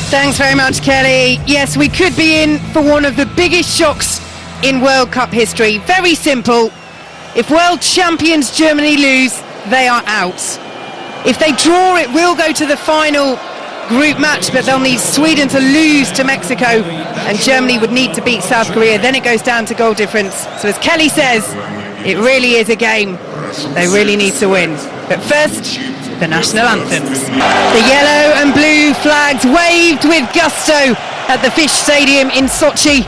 Thanks very much, Kelly. Yes, we could be in for one of the biggest shocks in World Cup history. Very simple. If world champions Germany lose, they are out. If they draw, it will go to the final group match, but they'll need Sweden to lose to Mexico, and Germany would need to beat South Korea. Then it goes down to goal difference. So as Kelly says, it really is a game they really need to win. But first, the national anthems. The yellow and blue flags waved with gusto at the Fish Stadium in Sochi,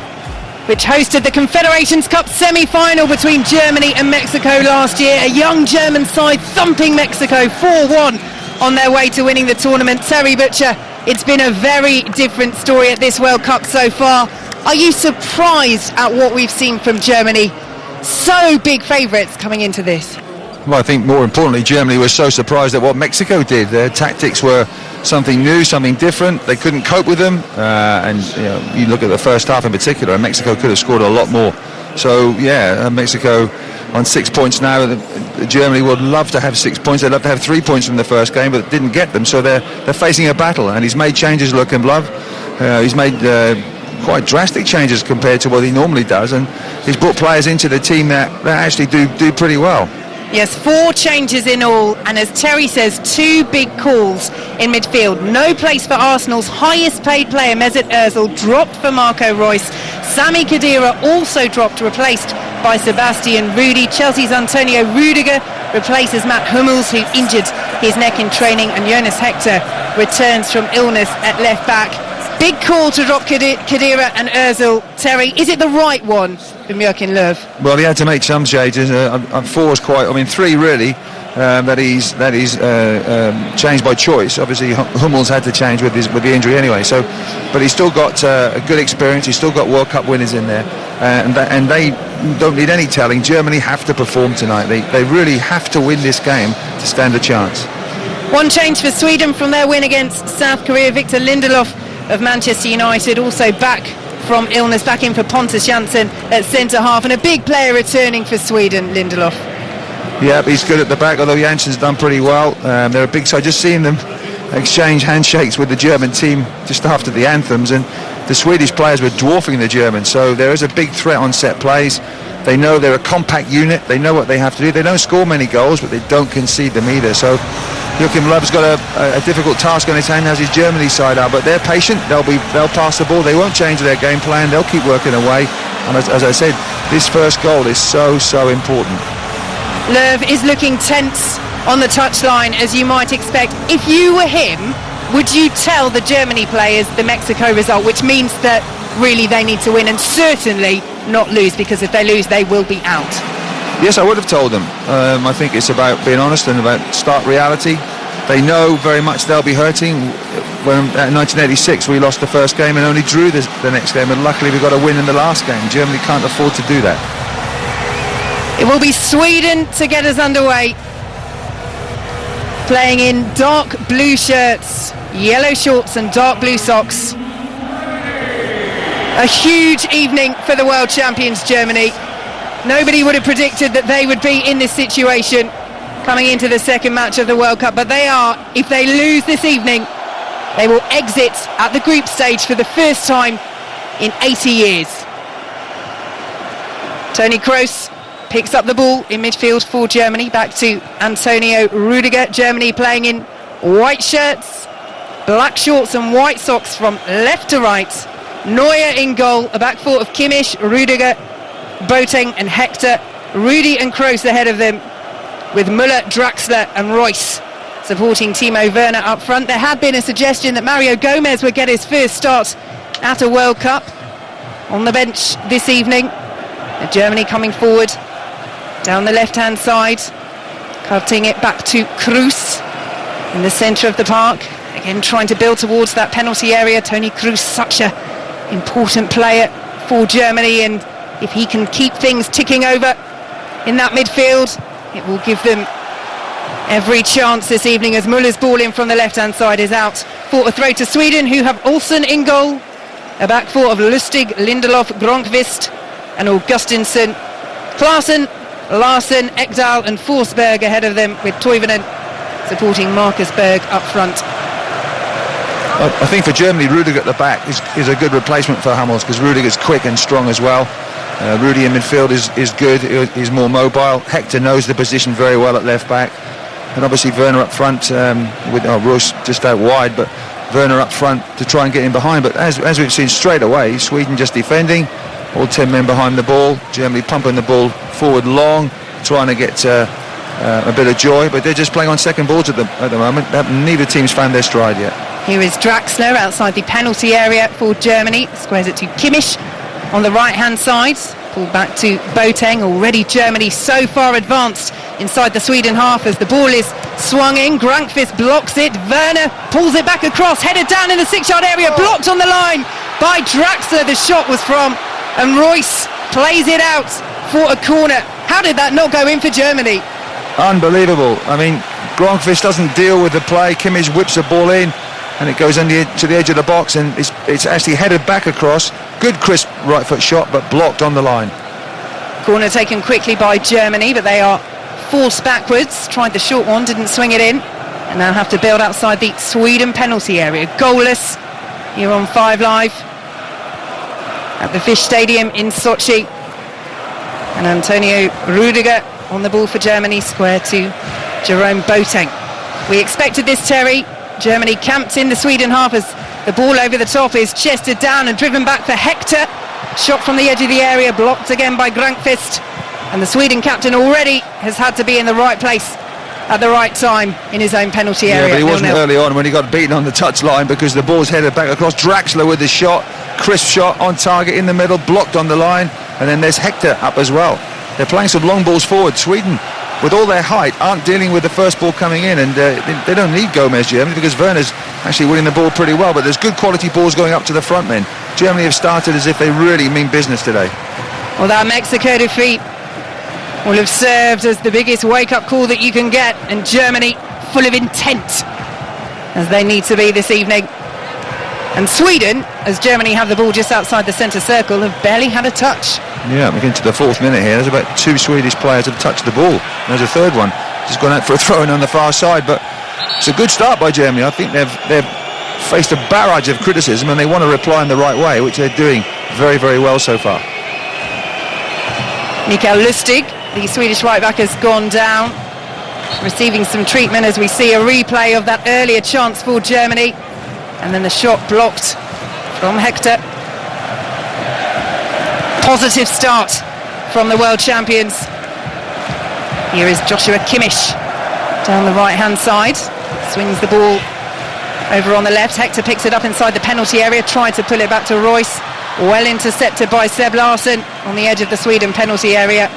which hosted the Confederations Cup semi-final between Germany and Mexico last year. A young German side thumping Mexico 4-1 on their way to winning the tournament. Terry Butcher, it's been a very different story at this World Cup so far. Are you surprised at what we've seen from Germany? So big favourites coming into this. Well, I think more importantly, Germany was so surprised at what Mexico did. Their tactics were something new, something different. They couldn't cope with them, and you look at the first half in particular, and Mexico could have scored a lot more. So yeah, Mexico on 6 points now. Germany would love to have 6 points. They'd love to have 3 points from the first game, but didn't get them. So they're facing a battle, and he's made changes, Joachim Löw. He's made quite drastic changes compared to what he normally does, and he's brought players into the team that actually do pretty well. Yes, 4 changes in all, and as Terry says, 2 big calls in midfield. No place for Arsenal's highest paid player, Mesut Ozil, dropped for Marco Reus. Sami Khedira also dropped, replaced by Sebastian Rudy. Chelsea's Antonio Rudiger replaces Matt Hummels, who injured his neck in training, and Jonas Hector returns from illness at left back. Big call to drop Khedira and Ozil. Terry, is it the right one from Joachim Löw? Well, he had to make some changes. 4 is quite, 3 really, that he's changed by choice. Obviously, Hummels had to change with the injury anyway. So, but he's still got a good experience. He's still got World Cup winners in there, and they don't need any telling. Germany have to perform tonight. They really have to win this game to stand a chance. 1 change for Sweden from their win against South Korea. Victor Lindelof of Manchester United also back from illness, back in for Pontus Jansson at centre half, and a big player returning for Sweden, Lindelof. Yeah, he's good at the back, although Jansson's done pretty well. They're a big side. Just seeing them exchange handshakes with the German team just after the anthems, and the Swedish players were dwarfing the Germans, so there is a big threat on set plays. They know they're a compact unit, they know what they have to do. They don't score many goals, but they don't concede them either. So Joachim Löw's got a difficult task on his hand as his Germany side are, but they're patient. They'll pass the ball. They won't change their game plan. They'll keep working away. And as I said, this first goal is so important. Löw is looking tense on the touchline, as you might expect. If you were him, would you tell the Germany players the Mexico result, which means that really they need to win and certainly not lose, because if they lose, they will be out? Yes, I would have told them. I think it's about being honest and about stark reality. They know very much they'll be hurting. When in 1986 we lost the first game and only drew the next game, and luckily we got a win in the last game. Germany can't afford to do that. It will be Sweden to get us underway, playing in dark blue shirts, yellow shorts and dark blue socks. A huge evening for the world champions Germany. Nobody would have predicted that they would be in this situation coming into the second match of the World Cup, but they are. If they lose this evening, they will exit at the group stage for the first time in 80 years. Toni Kroos picks up the ball in midfield for Germany, back to Antonio Rudiger. Germany playing in white shirts, black shorts and white socks from left to right. Neuer in goal, a back four of Kimmich, Rudiger, Boateng and Hector. Rudy and Kroos ahead of them, with Müller, Draxler and Reus supporting Timo Werner up front. There had been a suggestion that Mario Gomez would get his first start at a World Cup on the bench this evening. Germany coming forward down the left-hand side, cutting it back to Kroos in the centre of the park. Again, trying to build towards that penalty area. Toni Kroos, such an important player for Germany, and if he can keep things ticking over in that midfield, it will give them every chance this evening, as Müller's ball in from the left-hand side is out for a throw to Sweden, who have Olsen in goal. A back four of Lustig, Lindelof, Gronqvist and Augustinsson. Klaassen, Larsen, Ekdal and Forsberg ahead of them, with Toivonen supporting Marcus Berg up front. I think for Germany, Rudiger at the back is a good replacement for Hummels, because Rudiger's quick and strong as well. Rudy in midfield is good, he's more mobile. Hector knows the position very well at left back. And obviously Werner up front, with Roos just out wide, but Werner up front to try and get in behind. But as we've seen straight away, Sweden just defending, all 10 men behind the ball, Germany pumping the ball forward long, trying to get a bit of joy, but they're just playing on second balls at the moment. Neither team's found their stride yet. Here is Draxler outside the penalty area for Germany. Squares it to Kimmich on the right-hand side. Pulled back to Boateng. Already Germany so far advanced inside the Sweden half as the ball is swung in. Grankvist blocks it. Werner pulls it back across. Headed down in the 6-yard area. Blocked on the line by Draxler. The shot was from. And Royce plays it out for a corner. How did that not go in for Germany? Unbelievable. I mean, Grankvist doesn't deal with the play. Kimmich whips the ball in, and it goes to the edge of the box, and it's actually headed back across. Good crisp right foot shot, but blocked on the line. Corner taken quickly by Germany, but they are forced backwards. Tried the short one, didn't swing it in, and now have to build outside the Sweden penalty area. Goalless here on 5 Live at the Fish Stadium in Sochi. And Antonio Rudiger on the ball for Germany, square to Jerome Boateng. We expected this, Terry. Germany camped in the Sweden half as the ball over the top is chested down and driven back for Hector. Shot from the edge of the area, blocked again by Grankvist. And the Sweden captain already has had to be in the right place at the right time in his own penalty area. Yeah, but he wasn't early on when he got beaten on the touchline, because the ball's headed back across. Draxler with the shot, crisp shot on target in the middle, blocked on the line, and then there's Hector up as well. They're playing some long balls forward. Sweden, with all their height, aren't dealing with the first ball coming in, and they don't need Gomez, Germany, because Werner's actually winning the ball pretty well, but there's good quality balls going up to the front men. Germany have started as if they really mean business today. Well, that Mexico defeat will have served as the biggest wake-up call that you can get, and Germany full of intent, as they need to be this evening. And Sweden, as Germany have the ball just outside the centre circle, have barely had a touch. Yeah, we're into the 4th minute here. There's about 2 Swedish players have touched the ball. There's a third one, just gone out for a throw-in on the far side, but it's a good start by Germany. I think they've faced a barrage of criticism, and they want to reply in the right way, which they're doing very, very well so far. Mikael Lustig, the Swedish right back, has gone down, receiving some treatment as we see a replay of that earlier chance for Germany. And then the shot blocked from Hector. Positive start from the world champions. Here is Joshua Kimmich down the right-hand side. Swings the ball over on the left. Hector picks it up inside the penalty area. Tried to pull it back to Royce. Well intercepted by Seb Larsson on the edge of the Sweden penalty area.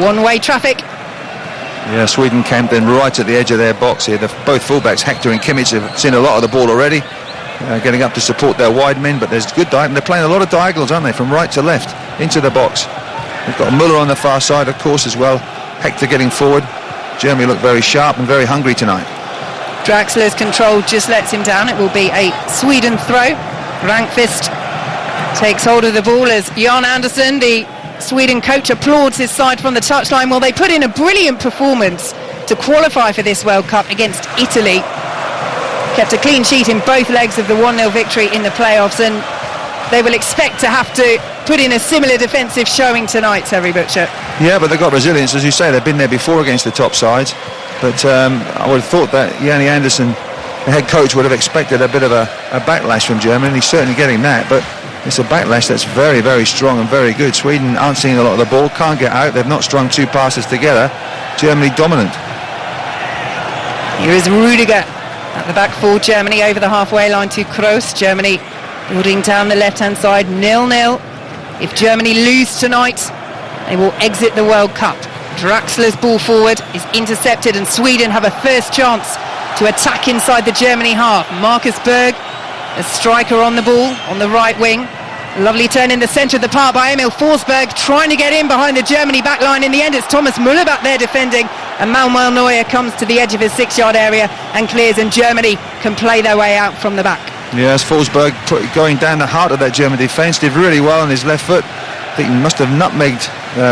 One-way traffic. Yeah, Sweden camped in right at the edge of their box here. Both fullbacks, Hector and Kimmich, have seen a lot of the ball already. Getting up to support their wide men, but there's good diagonal. They're playing a lot of diagonals, aren't they, from right to left into the box. They've got Müller on the far side, of course, as well. Hector getting forward. Germany look very sharp and very hungry tonight. Draxler's control just lets him down. It will be a Sweden throw. Grankvist takes hold of the ball as Jan Andersson, the Sweden coach, applauds his side from the touchline. Well, they put in a brilliant performance to qualify for this World Cup against Italy. Kept a clean sheet in both legs of the 1-0 victory in the playoffs, and they will expect to have to put in a similar defensive showing tonight, Terry Butcher. Yeah, but they've got resilience, as you say. They've been there before against the top sides, but I would have thought that Janne Andersson, the head coach, would have expected a bit of a backlash from Germany, and he's certainly getting that, but it's a backlash that's very, very strong and very good. Sweden aren't seeing a lot of the ball, can't get out. They've not strung 2 passes together. Germany dominant. Here is Rudiger at the back for Germany, over the halfway line to Kroos. Germany building down the left-hand side, 0-0. If Germany lose tonight, they will exit the World Cup. Draxler's ball forward is intercepted, and Sweden have a first chance to attack inside the Germany half. Marcus Berg, a striker on the ball, on the right wing. Lovely turn in the centre of the park by Emil Forsberg, trying to get in behind the Germany back line. In the end, it's Thomas Müller back there defending, and Manuel Neuer comes to the edge of his 6-yard area and clears, and Germany can play their way out from the back. Yes, Forsberg going down the heart of that German defence, did really well on his left foot. I think he must have nutmegged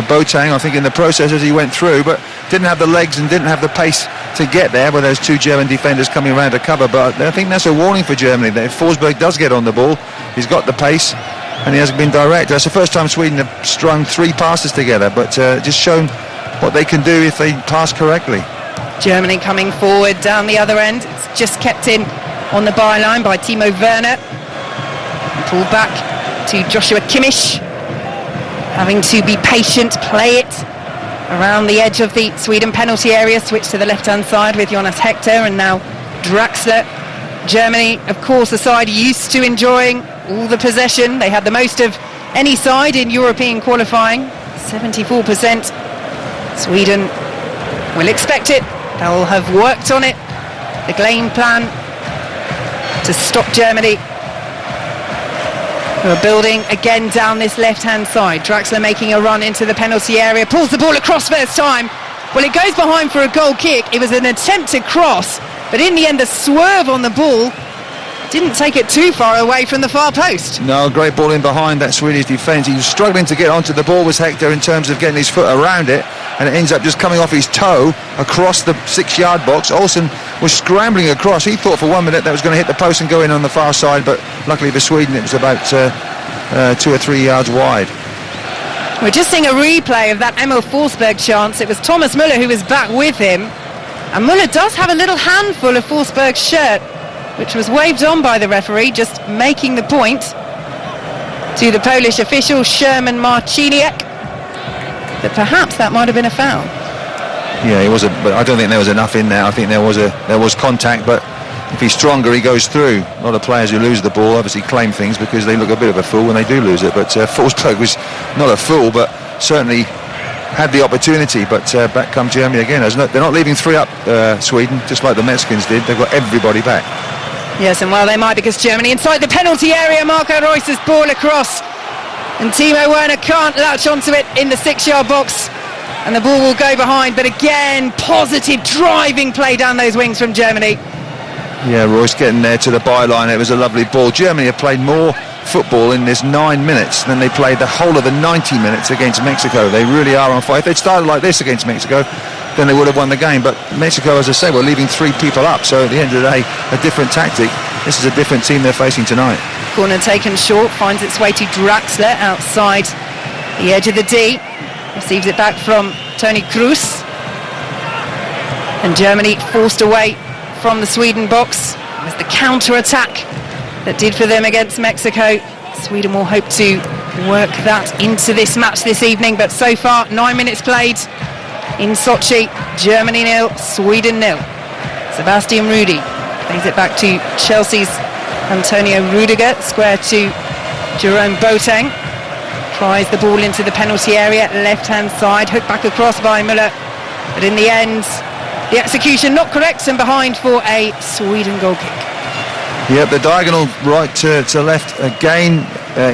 Boateng, I think, in the process as he went through, but didn't have the legs and didn't have the pace to get there with those two German defenders coming around to cover, but I think that's a warning for Germany that if Forsberg does get on the ball, he's got the pace and he hasn't been direct. That's the first time Sweden have strung 3 passes together, but just shown what they can do if they pass correctly. Germany coming forward down the other end. It's just kept in on the byline by Timo Werner. Pulled back to Joshua Kimmich, having to be patient, play it around the edge of the Sweden penalty area, switch to the left-hand side with Jonas Hector and now Draxler. Germany, of course, a side used to enjoying all the possession. They had the most of any side in European qualifying, 74%. Sweden will expect it. They'll have worked on it. The game plan to stop Germany, who are building again down this left-hand side. Draxler making a run into the penalty area, pulls the ball across first time. Well, it goes behind for a goal kick. It was an attempted cross, but in the end, the swerve on the ball didn't take it too far away from the far post. No, great ball in behind that Swedish defence. He was struggling to get onto the ball, was Hector, in terms of getting his foot around it, and it ends up just coming off his toe across the 6-yard box. Olsen was scrambling across. He thought for 1 minute that was going to hit the post and go in on the far side, but luckily for Sweden it was about 2 or 3 yards wide. We're just seeing a replay of that Emil Forsberg chance. It was Thomas Müller who was back with him, and Müller does have a little handful of Forsberg's shirt, which was waved on by the referee, just making the point to the Polish official Sherman Marciniak that perhaps that might have been a foul. Yeah, it was but I don't think there was enough in there. I think there was contact, but if he's stronger, he goes through. A lot of players who lose the ball obviously claim things because they look a bit of a fool when they do lose it. But Forsberg was not a fool, but certainly had the opportunity. But back come Germany again. They're not leaving 3 up, Sweden, just like the Mexicans did. They've got everybody back. Yes, and well, they might, because Germany inside the penalty area. Marco Reus's ball across, and Timo Werner can't latch onto it in the 6-yard box, and the ball will go behind. But again, positive driving play down those wings from Germany. Yeah, Reus getting there to the byline. It was a lovely ball. Germany have played more football in this 9 minutes than they played the whole of the 90 minutes against Mexico. They really are on fire. If they'd started like this against Mexico, then they would have won the game. But Mexico, as I say, were leaving 3 people up, so at the end of the day, a different tactic. This is a different team they're facing tonight. Corner taken short, finds its way to Draxler outside the edge of the D, receives it back from Toni Kroos, and Germany forced away from the Sweden box. It was the counter-attack that did for them against Mexico. Sweden will hope to work that into this match this evening, but so far 9 minutes played in Sochi. Germany 0, Sweden 0. Sebastian Rudy plays it back to Chelsea's Antonio Rudiger, square to Jerome Boateng, tries the ball into the penalty area, left hand side, hooked back across by Müller, but in the end the execution not correct, and behind for a Sweden goal kick. Yep, the diagonal right to left again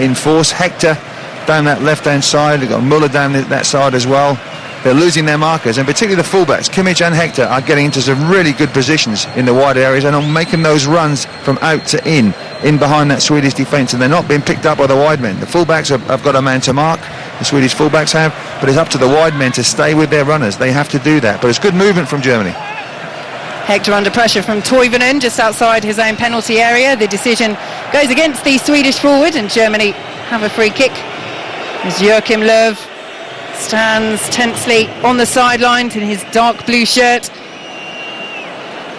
in force. Hector down that left-hand side. They've got Müller down that side as well. They're losing their markers, and particularly the fullbacks, Kimmich and Hector, are getting into some really good positions in the wide areas and are making those runs from out to in behind that Swedish defence, and they're not being picked up by the wide men. The fullbacks have got a man to mark, the Swedish fullbacks have, but it's up to the wide men to stay with their runners. They have to do that, but it's good movement from Germany. Hector under pressure from Toivonen just outside his own penalty area. The decision goes against the Swedish forward, and Germany have a free kick as Joachim Löw stands tensely on the sidelines in his dark blue shirt.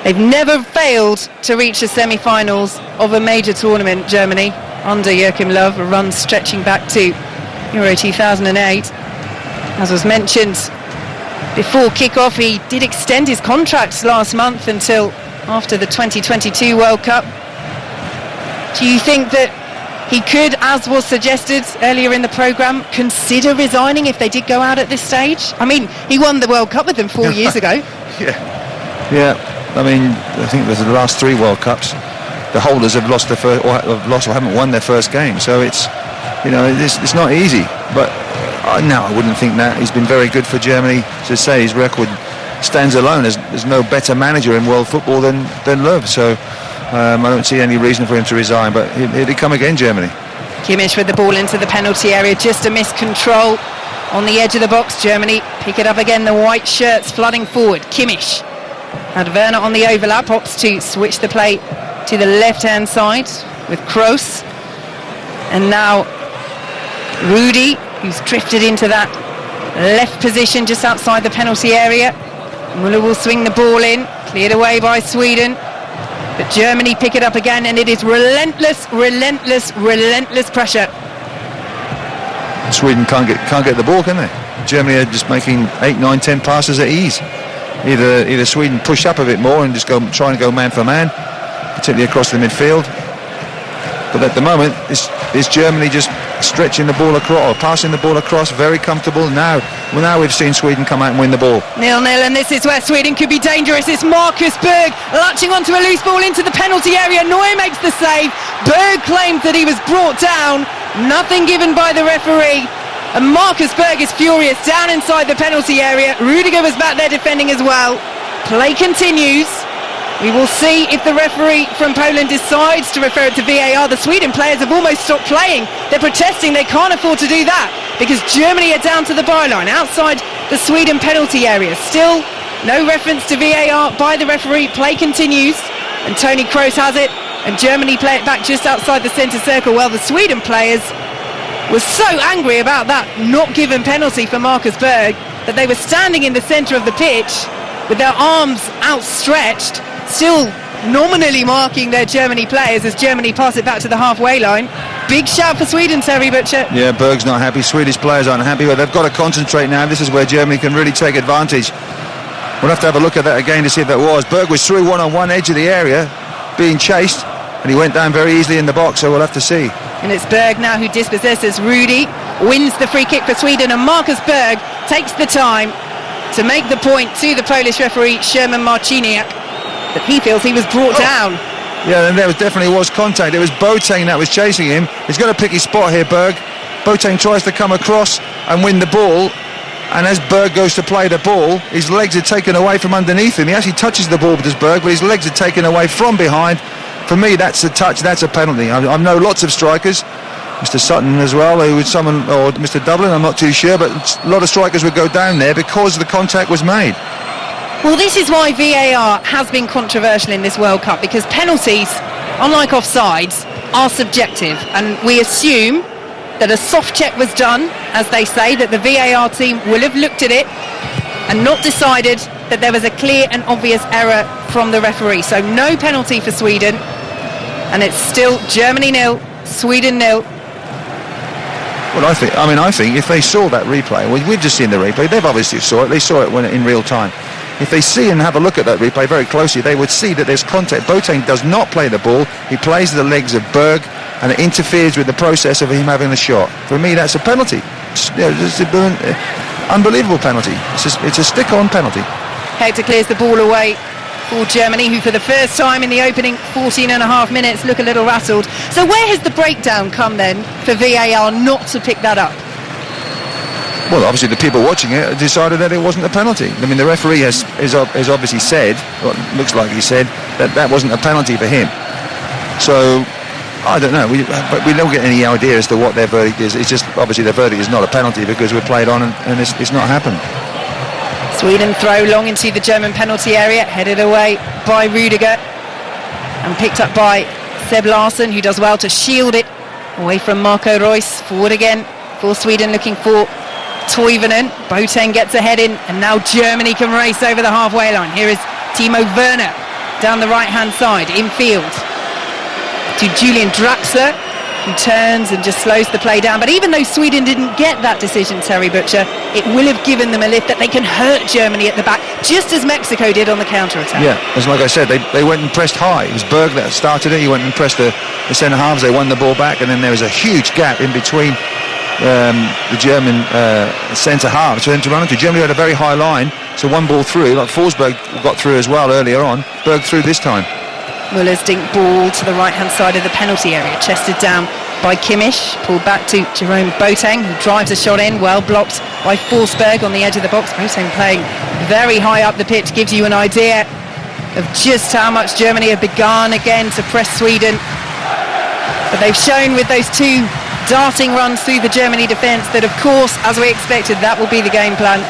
They've never failed to reach the semi-finals of a major tournament, Germany, under Joachim Löw, a run stretching back to Euro 2008. As was mentioned before kick-off, he did extend his contract last month until after the 2022 World Cup. Do you think that he could, as was suggested earlier in the programme, consider resigning if they did go out at this stage? I mean, he won the World Cup with them 4 years ago. Yeah. I mean, I think there's the last 3 World Cups, the holders have lost or haven't won their first game. So it's not easy. But no, I wouldn't think that. He's been very good for Germany. To say his record stands alone. There's no better manager in world football than Löw. So I don't see any reason for him to resign. But here they come again, Germany. Kimmich with the ball into the penalty area, just a missed control on the edge of the box. Germany pick it up again, the white shirts flooding forward. Kimmich Had Werner on the overlap, opts to switch the play to the left-hand side with Kroos. And now Rudy, who's drifted into that left position just outside the penalty area. Muller will swing the ball in, cleared away by Sweden. But Germany pick it up again, and it is relentless pressure. Sweden can't get the ball, can they? Germany are just making 8, 9, 10 passes at ease. Either Sweden push up a bit more and just try and go man for man, particularly across the midfield. But at the moment, it's Germany just stretching the ball across, or passing the ball across, very comfortable. Now we've seen Sweden come out and win the ball. 0-0, and this is where Sweden could be dangerous. It's Marcus Berg latching onto a loose ball into the penalty area. Neuer makes the save. Berg claims that he was brought down. Nothing given by the referee. And Marcus Berg is furious down inside the penalty area. Rudiger was back there defending as well. Play continues. We will see if the referee from Poland decides to refer it to VAR. The Sweden players have almost stopped playing. They're protesting. They can't afford to do that because Germany are down to the byline outside the Sweden penalty area. Still no reference to VAR by the referee. Play continues and Toni Kroos has it, and Germany play it back just outside the centre circle. Well, the Sweden players were so angry about that not given penalty for Marcus Berg that they were standing in the centre of the pitch with their arms outstretched, still nominally marking their Germany players as Germany pass it back to the halfway line. Big shout for Sweden, Terry Butcher. Yeah, Berg's not happy. Swedish players aren't happy, but they've got to concentrate now. This is where Germany can really take advantage. We'll have to have a look at that again to see if that was. Berg was through one on one edge of the area, being chased, and he went down very easily in the box, so we'll have to see. And it's Berg now who dispossesses. Rudy wins the free kick for Sweden, and Marcus Berg takes the time to make the point to the Polish referee, Sherman Marciniak, that he feels he was brought down. Yeah, and there definitely was contact. It was Boateng that was chasing him. He's got to pick his spot here, Berg. Boateng tries to come across and win the ball, and as Berg goes to play the ball, his legs are taken away from underneath him. He actually touches the ball with his Berg, but his legs are taken away from behind. For me, that's a touch, that's a penalty. I know lots of strikers, Mr. Sutton as well, who would someone, or Mr. Dublin, I'm not too sure, but a lot of strikers would go down there because the contact was made. Well, this is why VAR has been controversial in this World Cup, because penalties, unlike offsides, are subjective, and we assume that a soft check was done, as they say, that the VAR team will have looked at it and not decided that there was a clear and obvious error from the referee. So no penalty for Sweden, and it's still Germany 0, Sweden 0. Well, I think if they saw that replay, we've just seen the replay, they've obviously saw it, they saw it when in real time. If they see and have a look at that replay very closely, they would see that there's contact. Boateng does not play the ball, he plays the legs of Berg, and it interferes with the process of him having a shot. For me, that's a penalty. It's an unbelievable penalty. It's a stick-on penalty. Hector clears the ball away for Germany, who for the first time in the opening 14 and a half minutes look a little rattled. So where has the breakdown come then for VAR not to pick that up? Well, obviously the people watching it decided that it wasn't a penalty. I mean, the referee has obviously said, what looks like he said, that wasn't a penalty for him. So I don't know, but we don't get any idea as to what their verdict is. It's just obviously their verdict is not a penalty because we're played on and it's not happened. Sweden throw long into the German penalty area, headed away by Rudiger and picked up by Seb Larsson, who does well to shield it away from Marco Reus. Forward again for Sweden, looking for Toivonen. Boateng gets ahead in, and now Germany can race over the halfway line. Here is Timo Werner down the right hand side, infield to Julian Draxler, who turns and just slows the play down. But even though Sweden didn't get that decision, Terry Butcher, it will have given them a lift that they can hurt Germany at the back, just as Mexico did on the counter-attack. Yeah, as like I said, they went and pressed high. It was Berg that started it. He went and pressed the centre halves. They won the ball back, and then there was a huge gap in between the German centre halves for them to run into. Germany had a very high line, so one ball through, like Forsberg got through as well earlier on. Berg through this time. Muller's dink ball to the right-hand side of the penalty area, chested down by Kimmich, pulled back to Jerome Boateng, who drives a shot in, well blocked by Forsberg on the edge of the box. Boateng playing very high up the pitch, gives you an idea of just how much Germany have begun again to press Sweden. But they've shown with those two darting runs through the Germany defence that, of course, as we expected, that will be the game plan.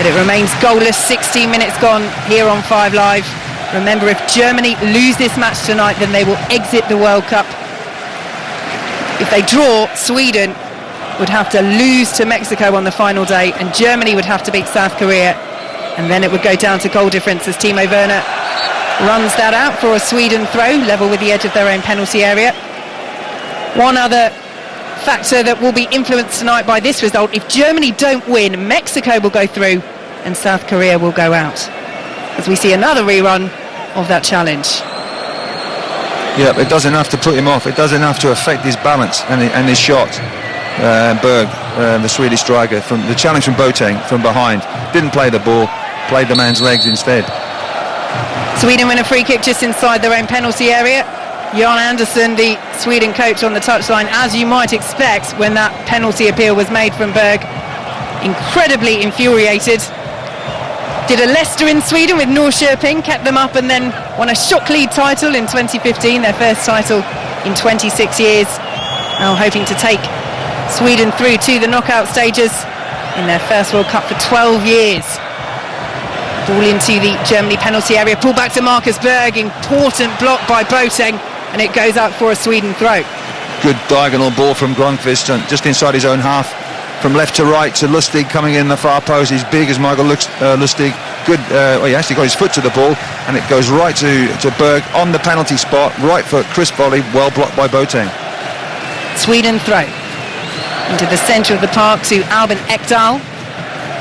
But it remains goalless, 16 minutes gone here on 5 Live. Remember, if Germany lose this match tonight, then they will exit the World Cup. If they draw, Sweden would have to lose to Mexico on the final day, and Germany would have to beat South Korea, and then it would go down to goal difference as Timo Werner runs that out for a Sweden throw, level with the edge of their own penalty area. One other factor that will be influenced tonight by this result: if Germany don't win, Mexico will go through and South Korea will go out, as we see another rerun of that challenge. Yeah, it does enough to put him off. It does enough to affect his balance and his shot. Berg, the Swedish striker, from the challenge from Boateng from behind, didn't play the ball, played the man's legs instead. Sweden win a free kick just inside their own penalty area. Jan Andersson, the Sweden coach, on the touchline, as you might expect when that penalty appeal was made from Berg. Incredibly infuriated. Did a Leicester in Sweden with Norrköping, kept them up, and then won a shock league title in 2015, their first title in 26 years. Now hoping to take Sweden through to the knockout stages in their first World Cup for 12 years. Ball into the Germany penalty area, pull back to Marcus Berg, important block by Boateng, and it goes out for a Sweden throw. Good diagonal ball from Gronqvist, just inside his own half, from left to right to Lustig coming in the far post. He's big as Michael Lustig. Good, he actually got his foot to the ball, and it goes right to Berg on the penalty spot, right foot, crisp volley, well blocked by Boateng. Sweden throw into the centre of the park to Albin Ekdal.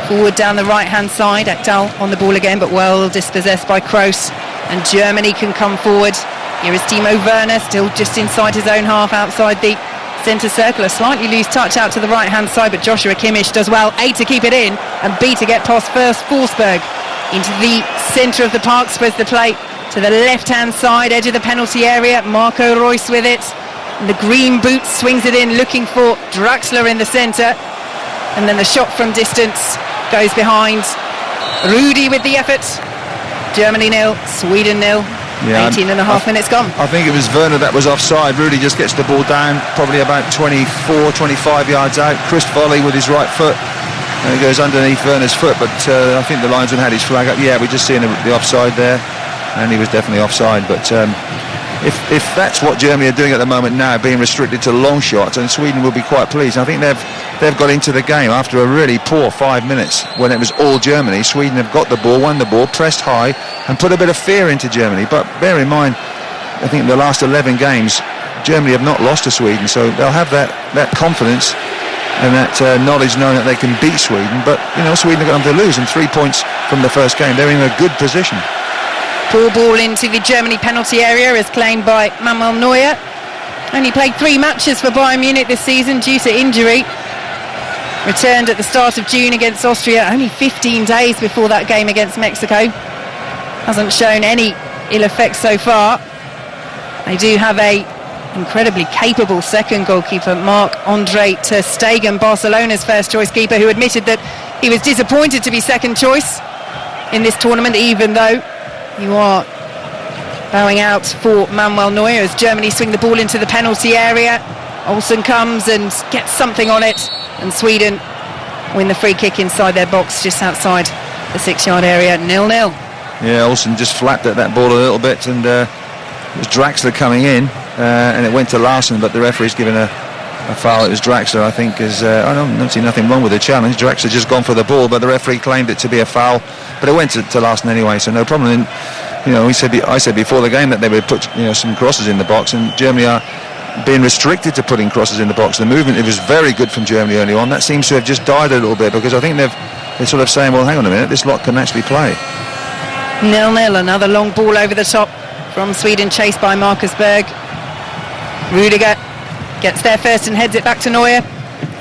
Forward down the right-hand side, Ekdal on the ball again, but well dispossessed by Kroos, and Germany can come forward. Here is Timo Werner, still just inside his own half, outside the centre circle. A slightly loose touch out to the right-hand side, but Joshua Kimmich does well, A, to keep it in, and B, to get past first Forsberg into the centre of the park. Spreads the play to the left-hand side, edge of the penalty area. Marco Reus with it. And the green boot swings it in, looking for Draxler in the centre. And then the shot from distance goes behind. Rudy with the effort. Germany 0, Sweden 0. Yeah, 18 and a half minutes gone. I think it was Werner that was offside. Rudy just gets the ball down, probably about 24, 25 yards out. Crisp volley with his right foot, and it goes underneath Werner's foot. But I think the linesman had his flag up. Yeah, we're just seeing the offside there, and he was definitely offside. But if that's what Germany are doing at the moment now, being restricted to long shots, and Sweden will be quite pleased. I think they've got into the game after a really poor 5 minutes when it was all Germany. Sweden have got the ball, won the ball, pressed high, and put a bit of fear into Germany. But bear in mind, I think in the last 11 games, Germany have not lost to Sweden, so they'll have that confidence and that knowledge, knowing that they can beat Sweden. But Sweden are going to lose, and 3 points from the first game. They're in a good position. Poor ball into the Germany penalty area is claimed by Manuel Neuer. Only played 3 matches for Bayern Munich this season due to injury. Returned at the start of June against Austria, only 15 days before that game against Mexico. Hasn't shown any ill effects so far. They do have a incredibly capable second goalkeeper, Marc-Andre ter Stegen, Barcelona's first choice keeper, who admitted that he was disappointed to be second choice in this tournament, even though you are bowing out for Manuel Neuer as Germany swing the ball into the penalty area. Olsen comes and gets something on it, and Sweden win the free kick inside their box just outside the 6-yard area. 0-0. Yeah, Olsen just flapped at that ball a little bit, and it was Draxler coming in, and it went to Larsen, but the referee's given a foul. It was Draxler, I think, I don't see nothing wrong with the challenge. Draxler just gone for the ball, but the referee claimed it to be a foul, but it went to Larsen anyway, so no problem. And, I said before the game that they would put some crosses in the box, and Germany are being restricted to putting crosses in the box. The movement, it was very good from Germany early on. That seems to have just died a little bit, because I think they're sort of saying, well, hang on a minute, this lot can actually play. 0-0, another long ball over the top from Sweden, chased by Marcus Berg. Rudiger gets there first and heads it back to Neuer.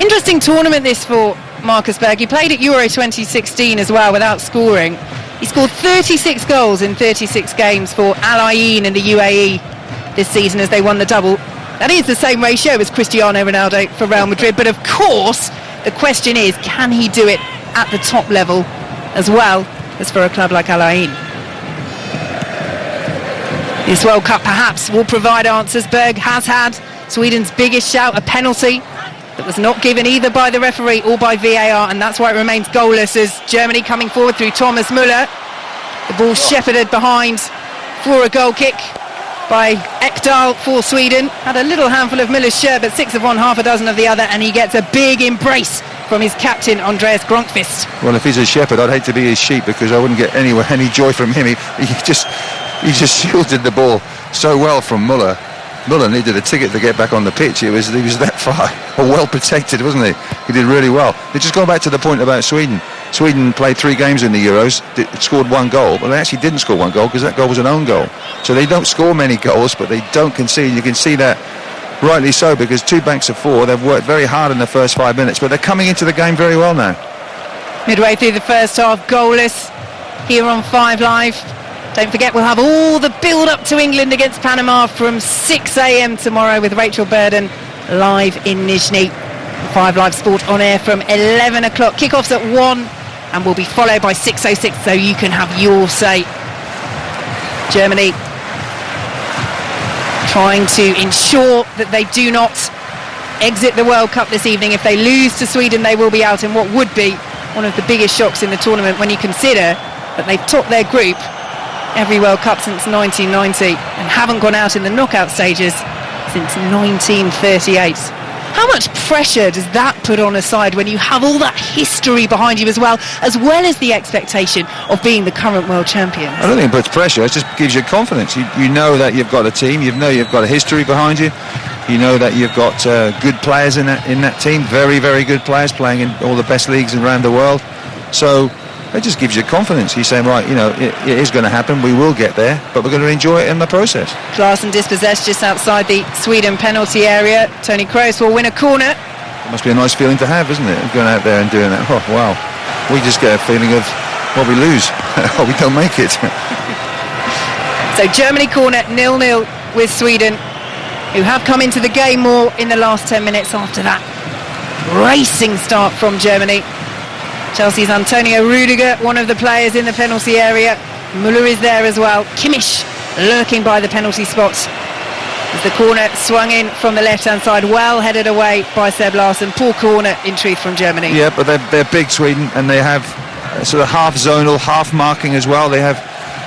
Interesting tournament this for Marcus Berg. He played at Euro 2016 as well without scoring. He scored 36 goals in 36 games for Al Ain in the UAE this season as they won the double. That is the same ratio as Cristiano Ronaldo for Real Madrid, but of course the question is, can he do it at the top level as well as for a club like Al Ain? This World Cup perhaps will provide answers. Berg has had Sweden's biggest shout, a penalty, that was not given either by the referee or by VAR, and that's why it remains goalless as Germany coming forward through Thomas Müller. The ball shepherded behind for a goal kick by Ekdal for Sweden. Had a little handful of Müller's shirt, but 6 of one, half a dozen of the other, and he gets a big embrace from his captain, Andreas Grönqvist. Well, if he's a shepherd, I'd hate to be his sheep, because I wouldn't get any joy from him. He just shielded the ball so well from Müller. Müller needed a ticket to get back on the pitch. He was that far, well protected, wasn't he? He did really well. But just going back to the point about Sweden. Sweden played 3 games in the Euros, scored 1 goal. Well, they actually didn't score 1 goal because that goal was an own goal. So they don't score many goals, but they don't concede. You can see that rightly so, because 2 banks of 4. They've worked very hard in the first 5 minutes, but they're coming into the game very well now. Midway through the first half, goalless here on 5 Live. Don't forget, we'll have all the build-up to England against Panama from 6 a.m. tomorrow with Rachel Burden live in Nizhny. 5 Live Sport on air from 11 o'clock. Kickoffs at 1 and will be followed by 6:06, so you can have your say. Germany trying to ensure that they do not exit the World Cup this evening. If they lose to Sweden, they will be out in what would be one of the biggest shocks in the tournament, when you consider that they've topped their group every World Cup since 1990 and haven't gone out in the knockout stages since 1938. How much pressure does that put on a side when you have all that history behind you as well as the expectation of being the current world champions? I don't think it puts pressure, it just gives you confidence. You know that you've got a team, you've got a history behind you, you know that you've got good players in that team, very, very good players playing in all the best leagues around the world. So it just gives you confidence. You're saying, right, it is going to happen, we will get there, but we're going to enjoy it in the process. Klaassen dispossessed just outside the Sweden penalty area. Toni Kroos will win a corner. It must be a nice feeling to have, isn't it? Going out there and doing that. Oh, wow. We just get a feeling of, well, we lose, or we don't make it. So Germany corner, 0-0 with Sweden, who have come into the game more in the last 10 minutes after that racing start from Germany. Chelsea's Antonio Rudiger, one of the players in the penalty area. Müller is there as well. Kimmich lurking by the penalty spot. As the corner swung in from the left-hand side, well headed away by Seb Larsson. Poor corner, in truth, from Germany. Yeah, but they're big, Sweden, and they have sort of half zonal, half marking as well. They have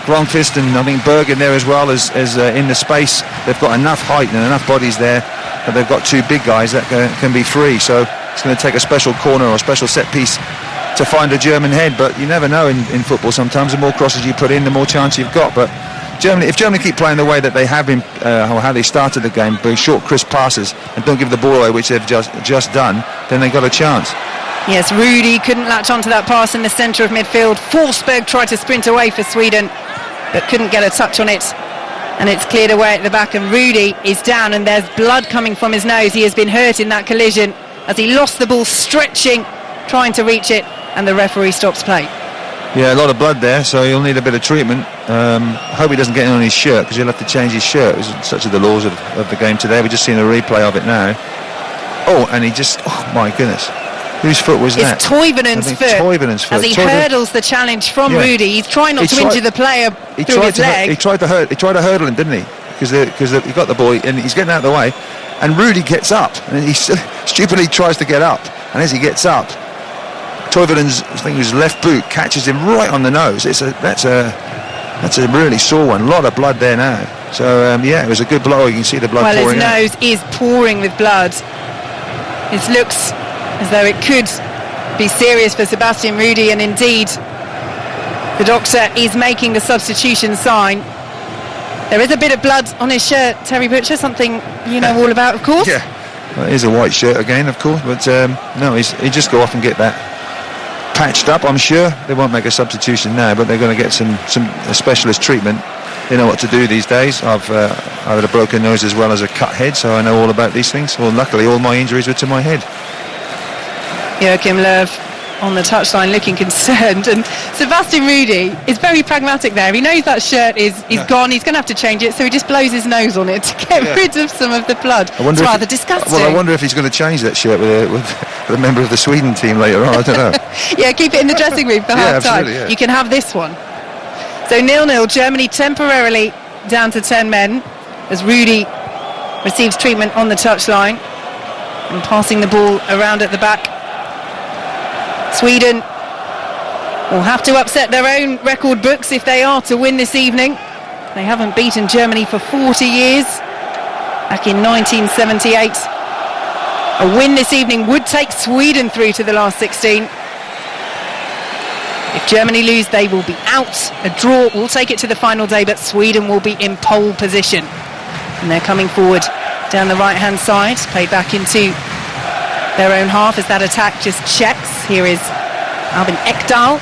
Grönqvist and I think Berg in there as well as in the space. They've got enough height and enough bodies there, but they've got 2 big guys that can be free. So it's going to take a special corner or a special set piece to find a German head, but you never know in football. Sometimes the more crosses you put in, the more chance you've got. But if Germany keep playing the way that they have been, or how they started the game, being short, crisp passes, and don't give the ball away, which they've just done, then they've got a chance. Yes, Rudy couldn't latch onto that pass in the centre of midfield. Forsberg tried to sprint away for Sweden, but couldn't get a touch on it, and it's cleared away at the back, and Rudy is down, and there's blood coming from his nose. He has been hurt in that collision as he lost the ball stretching, trying to reach it, and the referee stops play. Yeah, a lot of blood there, so he'll need a bit of treatment. Hope he doesn't get in on his shirt, because he'll have to change his shirt. Such are the laws of the game today. We've just seen a replay of it now. Oh, and he just, oh my goodness. Whose foot was that? It's Toivonen's foot. Toivonen's foot. As he hurdles the challenge from Rudy. He's trying not to injure the player through his leg. He tried to hurdle him, didn't he? Because he got the ball and he's getting out of the way. And Rudy gets up. And he stupidly tries to get up. And as he gets up, Toivonen's, I think his left boot catches him right on the nose. That's a really sore one. A lot of blood there now. So it was a good blow. You can see the blood pouring out. Well, his nose is pouring with blood. It looks as though it could be serious for Sebastian Rudy, and indeed the doctor is making the substitution sign. There is a bit of blood on his shirt, Terry Butcher, something you know all about, of course. Yeah, well, it is a white shirt again, of course, but no, he just go off and get that patched up. I'm sure they won't make a substitution now, but they're going to get some specialist treatment. They know what to do these days. I've had a broken nose as well as a cut head, so I know all about these things. Well, luckily all my injuries were to my head. Joachim Löw on the touchline looking concerned, and Sebastian Rudy is very pragmatic there. He knows that shirt is gone, he's going to have to change it, so he just blows his nose on it to get rid of some of the blood. It's rather disgusting. Well, I wonder if he's going to change that shirt with a member of the Sweden team later on. I don't know. Yeah, keep it in the dressing room for half time. Yeah. You can have this one. So 0-0, Germany temporarily down to 10 men as Rudy receives treatment on the touchline. and passing the ball around at the back. Sweden will have to upset their own record books if they are to win this evening. They haven't beaten Germany for 40 years. Back in 1978. A win this evening would take Sweden through to the last 16. If Germany lose, they will be out. A draw will take it to the final day, but Sweden will be in pole position. And they're coming forward down the right-hand side, played back into their own half as that attack just checks. Here is Albin Ekdal.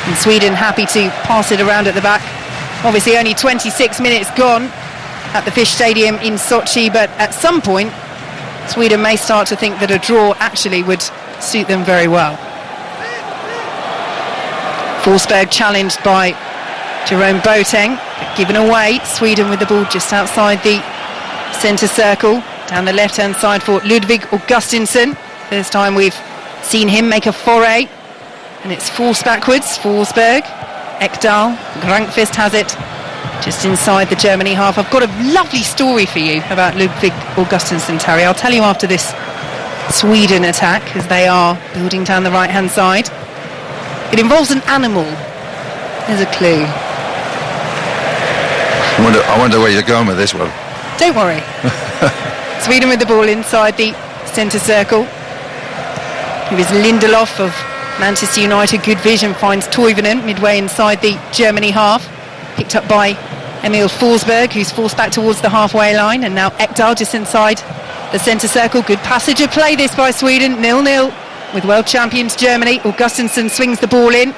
And Sweden happy to pass it around at the back. Obviously only 26 minutes gone at the Fish Stadium in Sochi, but at some point Sweden may start to think that a draw actually would suit them very well. Forsberg challenged by Jerome Boateng, but given away. Sweden with the ball just outside the centre circle, down the left-hand side for Ludvig Augustinsson. First time we've seen him make a foray, and it's forced backwards. Forsberg, Ekdal, Grankvist has it just inside the Germany half. I've got a lovely story for you about Ludvig Augustinsson, Terry. I'll tell you after this Sweden attack, as they are building down the right-hand side. It involves an animal. There's a clue. I wonder where you're going with this one. Don't worry. Sweden with the ball inside the centre circle. It is Lindelof of Manchester United. Good vision, finds Toivonen midway inside the Germany half. Picked up by Emil Forsberg, who's forced back towards the halfway line. And now Ekdal just inside the centre circle. Good passage of play this by Sweden. 0-0 with world champions Germany. Augustinsson swings the ball in.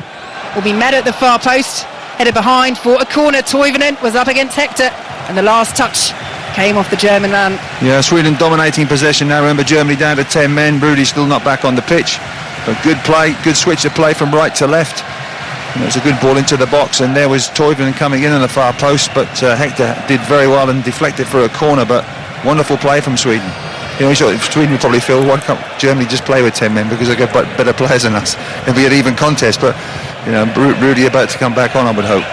Will be met at the far post. Headed behind for a corner. Toivonen was up against Hector. And the last touch came off the German man. Yeah, Sweden dominating possession now. Remember, Germany down to 10 men. Rudy's still not back on the pitch. But good play, good switch of play from right to left. And it was a good ball into the box, and there was Toivonen coming in on the far post, but Hector did very well and deflected for a corner. But wonderful play from Sweden. You know, Sweden would probably feel, why can't Germany just play with 10 men, because they've got better players than us. It'll be an even contest, but you know, Rudy about to come back on, I would hope.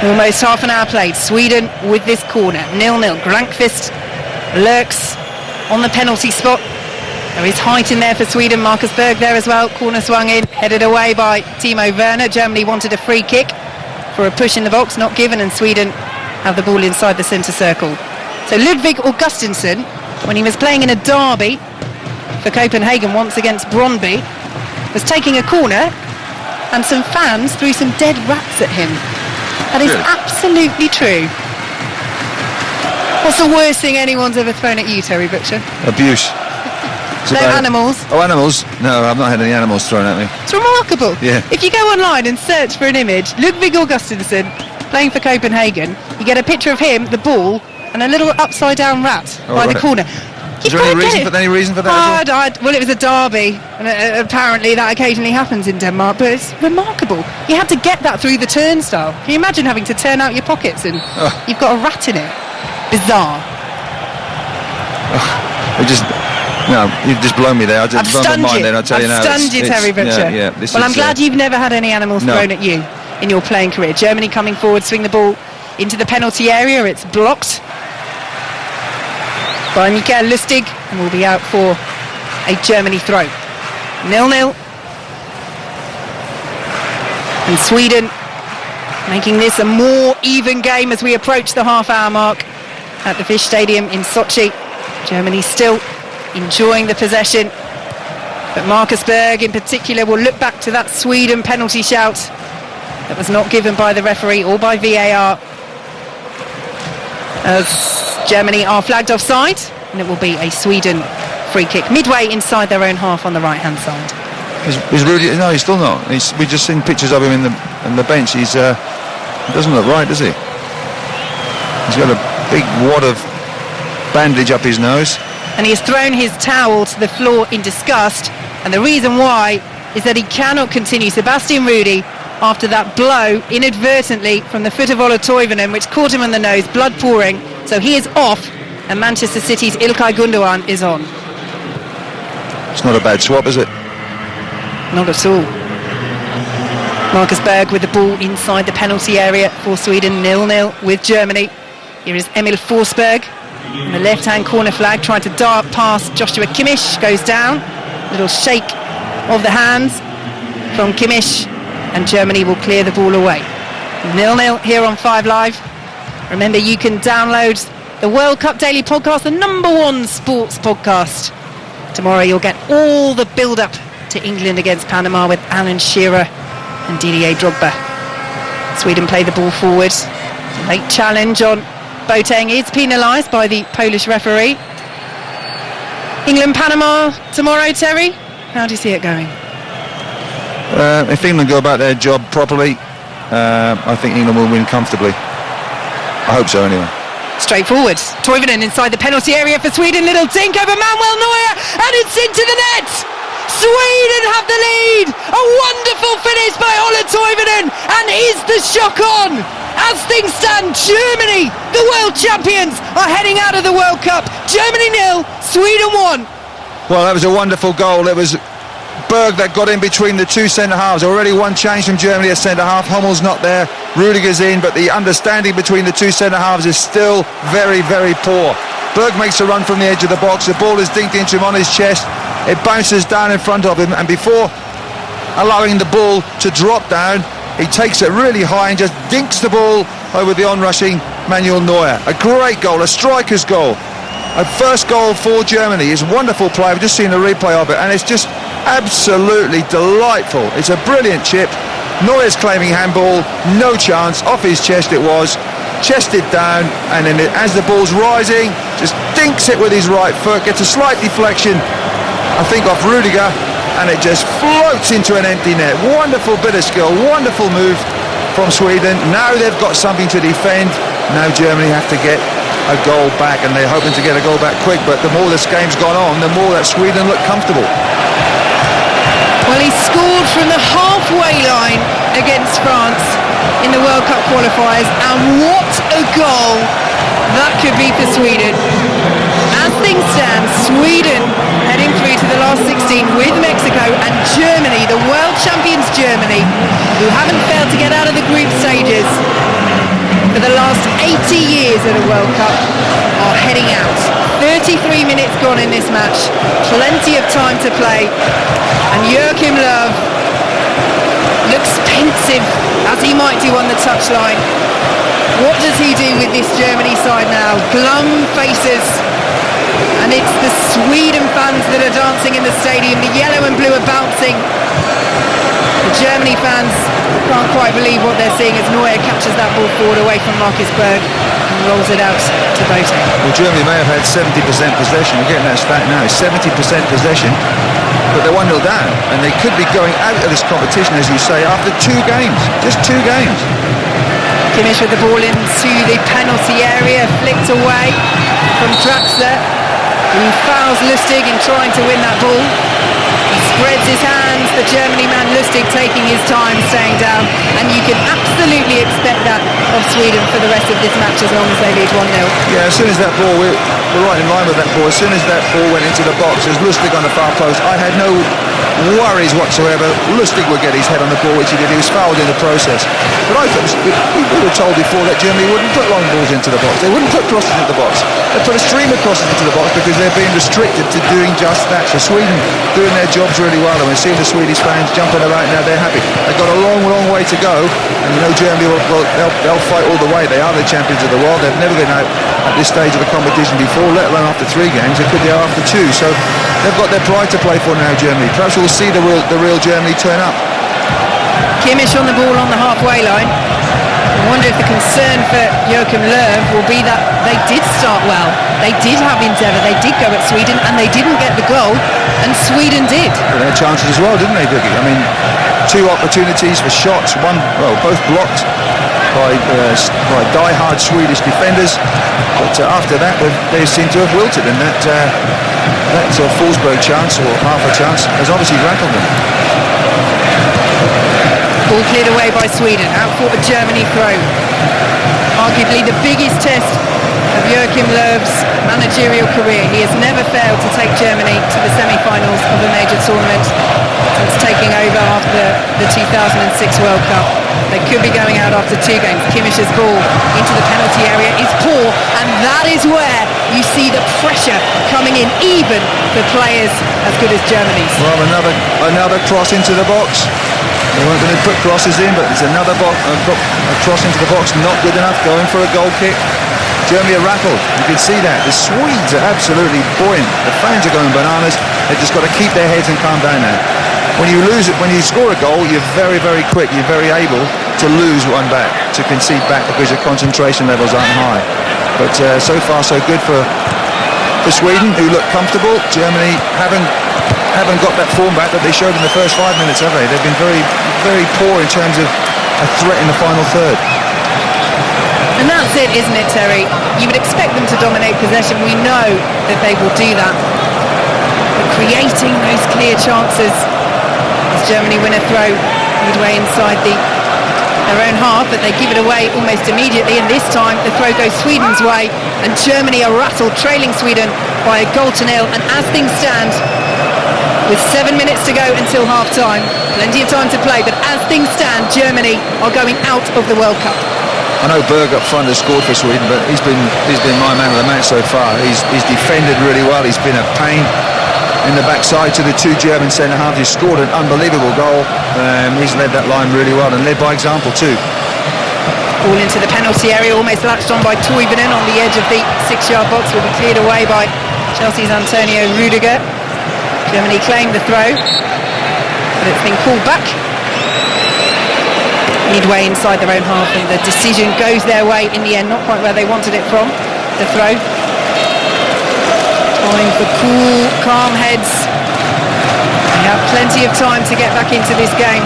Almost half an hour played. Sweden with this corner. 0-0. Grankvist lurks on the penalty spot. There is height in there for Sweden. Marcus Berg there as well. Corner swung in, headed away by Timo Werner. Germany wanted a free kick for a push in the box, not given, and Sweden have the ball inside the centre circle. So Ludvig Augustinsson, when he was playing in a derby for Copenhagen once against Brøndby, was taking a corner and some fans threw some dead rats at him. That is absolutely true. What's the worst thing anyone's ever thrown at you, Terry Butcher? Abuse. No animals? Oh, animals? No, I've not had any animals thrown at me. It's remarkable. Yeah. If you go online and search for an image, Ludvig Augustinsson playing for Copenhagen, you get a picture of him, the ball, and a little upside-down rat by the corner. Is there any reason for that? Well, it was a derby, and apparently that occasionally happens in Denmark, but it's remarkable. You had to get that through the turnstile. Can you imagine having to turn out your pockets and you've got a rat in it? Bizarre. You've just blown me there. I've stunned you. I've stunned you, Terry Butcher. Well, I'm glad you've never had any animals thrown at you in your playing career. Germany coming forward, swing the ball into the penalty area. It's blocked by Mikael Lustig and will be out for a Germany throw. 0-0. And Sweden making this a more even game as we approach the half-hour mark at the Fish Stadium in Sochi. Germany still enjoying the possession, but Marcus Berg in particular will look back to that Sweden penalty shout that was not given by the referee or by VAR, as Germany are flagged offside, and it will be a Sweden free kick midway inside their own half on the right hand side. He's really, no, he's still not. We've just seen pictures of him in the bench. He doesn't look right, does he? He's got a big wad of bandage up his nose. And he has thrown his towel to the floor in disgust, and the reason why is that he cannot continue. Sebastian Rudy, after that blow inadvertently from the foot of Ola Toivonen, which caught him on the nose, blood pouring, so he is off, and Manchester City's Ilkay Gundogan is on. It's not a bad swap, is it? Not at all. Marcus Berg with the ball inside the penalty area for Sweden. 0-0 with Germany. Here is Emil Forsberg. And the left-hand corner flag, trying to dart past Joshua Kimmich, goes down. Little shake of the hands from Kimmich, and Germany will clear the ball away. 0-0 here on 5 Live. Remember, you can download the World Cup Daily Podcast, the #1 sports podcast. Tomorrow you'll get all the build-up to England against Panama with Alan Shearer and Didier Drogba. Sweden play the ball forward. Late challenge on Boateng is penalised by the Polish referee. England-Panama tomorrow, Terry. How do you see it going? If England go about their job properly, I think England will win comfortably. I hope so anyway. Straightforward. Toivonen inside the penalty area for Sweden. Little dink over Manuel Neuer, and it's into the net. Sweden have the lead. A wonderful finish by Ola Toivonen, and is the shock on? As things stand, Germany, the world champions, are heading out of the World Cup. Germany 0, Sweden 1. Well, that was a wonderful goal. It was Berg that got in between the two centre-halves. Already one change from Germany at centre-half. Hummel's not there, Rudiger's in, but the understanding between the two centre-halves is still very, very poor. Berg makes a run from the edge of the box. The ball is dinked into him on his chest. It bounces down in front of him, and before allowing the ball to drop down, he takes it really high and just dinks the ball over the onrushing Manuel Neuer. A great goal, a striker's goal. A first goal for Germany. It's wonderful play. I've just seen a replay of it, and it's just absolutely delightful. It's a brilliant chip. Neuer's claiming handball, no chance. Off his chest it was, chested down, and then as the ball's rising, just dinks it with his right foot, gets a slight deflection, I think off Rudiger, and it just floats into an empty net. Wonderful bit of skill, wonderful move from Sweden. Now they've got something to defend. Now Germany have to get a goal back, and they're hoping to get a goal back quick, but the more this game's gone on, the more that Sweden look comfortable. Well, he scored from the halfway line against France in the World Cup qualifiers, and what a goal that could be for Sweden. As things stand, Sweden heading through to the last 16 with Mexico, and Germany, the world champions Germany, who haven't failed to get out of the group stages for the last 80 years at a World Cup, are heading out. 33 minutes gone in this match, plenty of time to play, and Joachim Löw looks pensive, as he might do on the touchline. What does he do with this Germany side now? Glum faces, and it's the Sweden fans that are dancing in the stadium. The yellow and blue are bouncing. The Germany fans can't quite believe what they're seeing as Neuer catches that ball forward away from Marcus Berg and rolls it out to Boateng. Well, Germany may have had 70% possession. We're getting that stat now. 70% possession, but they're 1-0 down, and they could be going out of this competition, as you say, after 2 games. Just 2 games. Kimmich with the ball into the penalty area, flicked away from Draxler, who fouls Lustig in trying to win that ball. He spreads his hands, the Germany man Lustig taking his time, staying down, and you can absolutely expect that of Sweden for the rest of this match as long as they lead 1-0. Yeah, as soon as that ball, we're right in line with that ball, as soon as that ball went into the box, as Lustig on the far post, I had no worries whatsoever. Lustig would get his head on the ball, which he did. He was fouled in the process. But I thought, we were told before that Germany wouldn't put long balls into the box. They wouldn't put crosses into the box. They put a stream of crosses into the box because they're being restricted to doing just that. So Sweden doing their jobs really well, and we're seeing the Swedish fans jumping around now. They're happy. They've got a long, long way to go, and you know Germany they'll fight all the way. They are the champions of the world. They've never been out at this stage of the competition before, let alone after 3 games. They could be out after 2. So they've got their pride to play for now, Germany. Perhaps we'll see the real Germany turn up. Kimmich on the ball on the halfway line. I wonder if the concern for Joachim Löw will be that they did start well. They did have endeavour. They did go at Sweden, and they didn't get the goal, and Sweden did. Well, they had chances as well, didn't they, Dougie? I mean, 2 opportunities for shots, both blocked by die-hard Swedish defenders, but after that they seem to have wilted, and that Forsberg chance, or half a chance, has obviously rattled them. Ball cleared away by Sweden, out for a Germany throw. Arguably the biggest test of Joachim Löw's managerial career. He has never failed to take Germany to the semi-finals of a major tournament since taking over after the 2006 World Cup. They could be going out after 2 games. Kimmich's ball into the penalty area is poor, and that is where you see the pressure coming in, even for players as good as Germany's. Well, another cross into the box. They weren't going to put crosses in, but there's another a cross into the box, not good enough, going for a goal kick. Germany are rattled, you can see that. The Swedes are absolutely buoyant. The fans are going bananas. They've just got to keep their heads and calm down now. When you score a goal, you're very, very quick. You're very able to lose one back, to concede back, because your concentration levels aren't high. But so far so good for Sweden, who look comfortable. Germany haven't got that form back that they showed in the first 5 minutes, have they? They've been very, very poor in terms of a threat in the final third. And that's it, isn't it, Terry? You would expect them to dominate possession. We know that they will do that. But creating those clear chances as Germany win a throw midway inside their own half, but they give it away almost immediately, and this time the throw goes Sweden's way, and Germany are rattled, trailing Sweden by 1-0. And as things stand, with 7 minutes to go until half-time, plenty of time to play, but as things stand, Germany are going out of the World Cup. I know Berg up front has scored for Sweden, but he's been my man of the match so far. He's defended really well. He's been a pain in the backside to the two German centre-halves. He's scored an unbelievable goal. He's led that line really well and led by example too. Ball into the penalty area, almost latched on by Toivonen on the edge of the 6-yard box, will be cleared away by Chelsea's Antonio Rudiger. Germany claimed the throw, but it's been called back midway inside their own half, and the decision goes their way in the end, not quite where they wanted it from, the throw. Time for cool, calm heads. They have plenty of time to get back into this game.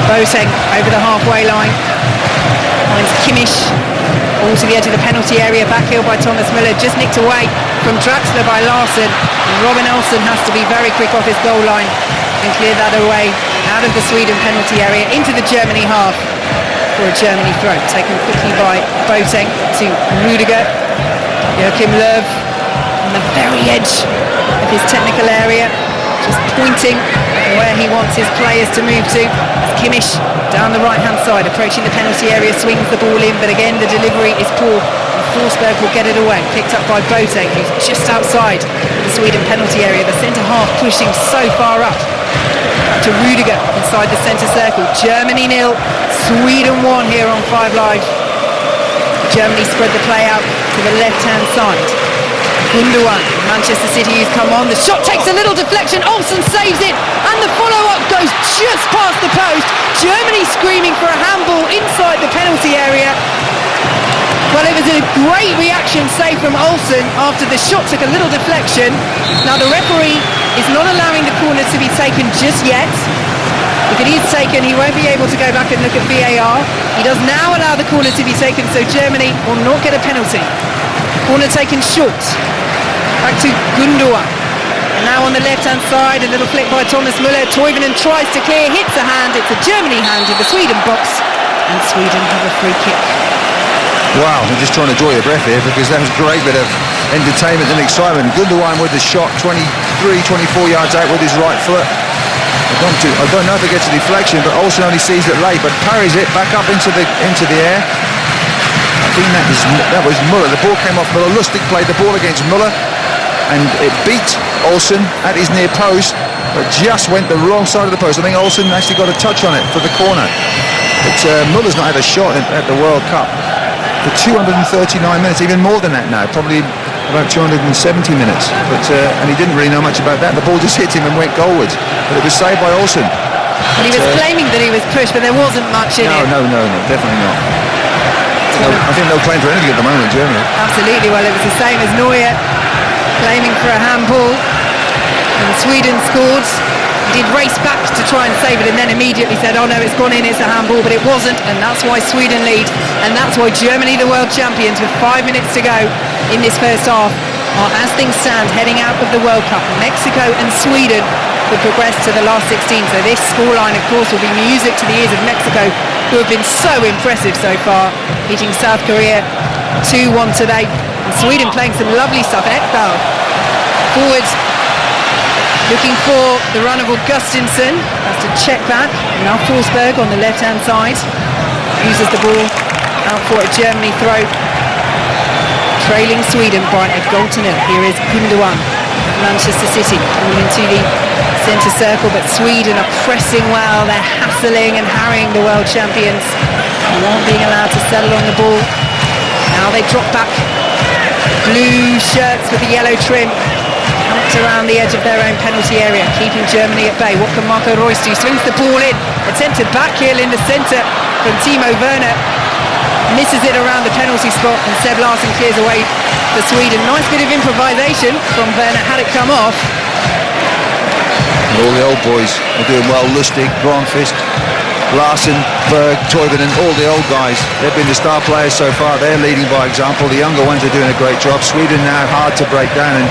Boateng over the halfway line, finds Kimmich, all to the edge of the penalty area, backheel by Thomas Müller, just nicked away from Draxler by Larsson. Robin Olsen has to be very quick off his goal line and clear that away out of the Sweden penalty area into the Germany half for a Germany throw, taken quickly by Boateng to Rudiger. Joachim Löw on the very edge of his technical area, just pointing where he wants his players to move to. Kimmich down the right hand side, approaching the penalty area, swings the ball in, but again the delivery is poor. Forsberg will get it away, picked up by Boateng, who's just outside the Sweden penalty area. The centre half pushing so far up. To Rudiger inside the centre circle. Germany 0, Sweden 1 here on 5 Live. Germany spread the play out to the left hand side. Gundogan, Manchester City, who's come on. The shot takes a little deflection. Olsen saves it, and the follow-up goes just past the post. Germany screaming for a handball inside the penalty area. Well, it was a great reaction, save from Olsen, after the shot took a little deflection. Now the referee is not allowing the corner to be taken just yet. If it is taken, he won't be able to go back and look at VAR. He does now allow the corner to be taken, so Germany will not get a penalty. Corner taken short. Back to Gundogan. And now on the left-hand side, a little flick by Thomas Müller. Toivonen tries to clear, hits a hand. It's a Germany hand in the Sweden box, and Sweden have a free kick. Wow, I'm just trying to draw your breath here, because that was a great bit of entertainment and excitement. Gundogan with the shot, 24 yards out with his right foot. I don't know if it gets a deflection, but Olsen only sees it late, but parries it back up into the air. I think that was Müller. The ball came off Müller. Lustig played the ball against Müller, and it beat Olsen at his near post, but just went the wrong side of the post. I think Olsen actually got a touch on it for the corner. But Müller's not had a shot at the World Cup for 239 minutes, even more than that now, probably about 270 minutes. But and he didn't really know much about that. The ball just hit him and went goalwards, but it was saved by Olsen. And he was claiming that he was pushed, but there wasn't much in it. No, definitely not. I think no claim for anything at the moment, Germany. Absolutely. Well, it was the same as Neuer claiming for a handball, and Sweden scored. He did race back to try and save it, and then immediately said, oh no, it's gone in, it's a handball, but it wasn't, and that's why Sweden lead, and that's why Germany, the world champions, with 5 minutes to go in this first half, are, as things stand, heading out of the World Cup. Mexico and Sweden will progress to the last 16, so this scoreline, of course, will be music to the ears of Mexico, who have been so impressive so far, beating South Korea 2-1 today, and Sweden playing some lovely stuff. Ekdal forward, looking for the run of Augustinsson, has to check back. Now Forsberg on the left-hand side uses the ball out for a Germany throw. trailing Sweden by a goal to nil. Here is Gundogan, Manchester City, all into the centre circle, but Sweden are pressing well. They're hassling and harrying the world champions, who aren't being allowed to settle on the ball. Now they drop back. Blue shirts with the yellow trim, camped around the edge of their own penalty area, keeping Germany at bay. What can Marco Reus do? Swings the ball in, attempted back heel in the centre from Timo Werner, misses it around the penalty spot, and Seb Larsson clears away for Sweden. Nice bit of improvisation from Werner, had it come off. And all the old boys are doing well. Lustig, Granqvist, Larsson, Berg, Toivonen, all the old guys. They've been the star players so far. They're leading by example. The younger ones are doing a great job. Sweden now hard to break down, and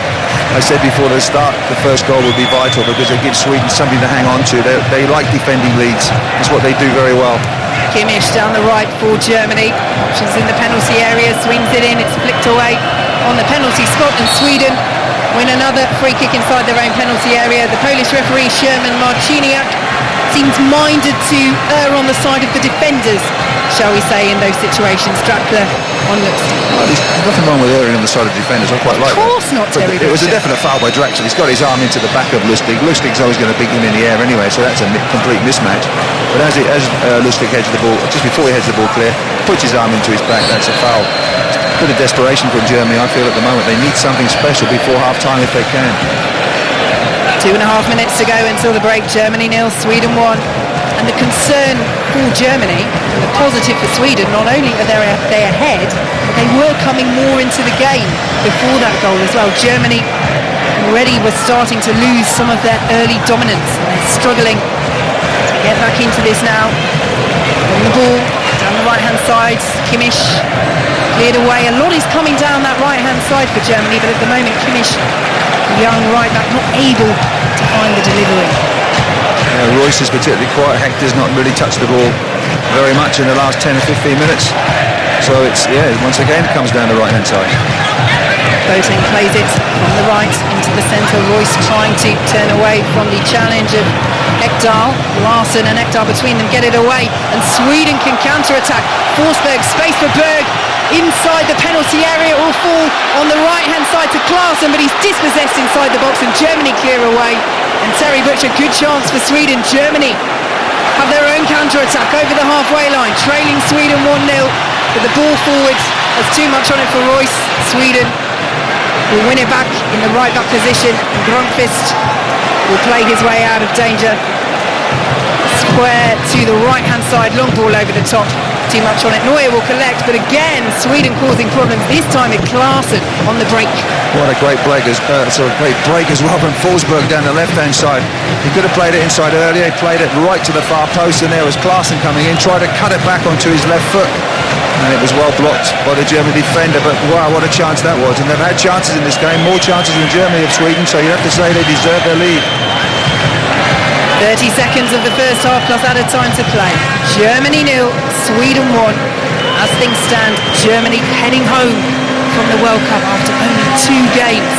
I said before the start, the first goal would be vital because it gives Sweden something to hang on to. They like defending leads. That's what they do very well. Kimmich down the right for Germany. Options in the penalty area, swings it in, it's flicked away on the penalty spot, and Sweden win another free kick inside their own penalty area. The Polish referee Sherman Marciniak seems minded to err on the side of the defenders, shall we say, in those situations. Draxler on Lustig. Well, there's nothing wrong with erring on the side of defenders. I quite like that. Of course not, Terry. It was a definite foul by Draxler. He's got his arm into the back of Lustig. Lustig's always going to beat him in the air anyway, so that's a complete mismatch. But as Lustig heads the ball, just before he heads the ball clear, puts his arm into his back, that's a foul. Bit of desperation from Germany, I feel, at the moment. They need something special before half-time if they can. 2.5 minutes to go until the break. Germany 0, Sweden 1. And the concern for Germany, and the positive for Sweden, not only are they ahead, but they were coming more into the game before that goal as well. Germany already was starting to lose some of their early dominance, and they're struggling to get back into this now. On the ball, down the right-hand side, Kimmich cleared away. A lot is coming down that right-hand side for Germany, but at the moment Kimmich, the young right-back, not able to find the delivery. Reus is particularly quiet. Hector's not really touched the ball very much in the last 10 or 15 minutes. So it's, once again, it comes down the right-hand side. Boateng plays it from the right into the centre. Reus trying to turn away from the challenge of Ekdal. Larsson and Ekdal between them get it away, and Sweden can counter-attack. Forsberg, space for Berg, inside the penalty area, or fall on the right-hand side to Klaassen, but he's dispossessed inside the box, and Germany clear away. And Terry Butcher, good chance for Sweden. Germany have their own counter-attack over the halfway line, trailing Sweden 1-0, but the ball forward has too much on it for Reus. Sweden will win it back in the right-back position, and Granqvist will play his way out of danger. Square to the right-hand side, long ball over the top, too much on it. Neuer will collect, but again Sweden causing problems, this time it's Klaassen on the break. What a great break as well from Forsberg down the left-hand side. He could have played it inside earlier. He played it right to the far post, and there was Klaassen coming in, tried to cut it back onto his left foot, and it was well blocked by the German defender. But wow, what a chance that was. And they've had chances in this game, more chances than Germany of Sweden, so you have to say they deserve their lead. 30 seconds of the first half plus added time to play. Germany 0, Sweden 1. As things stand, Germany heading home from the World Cup after only 2 games.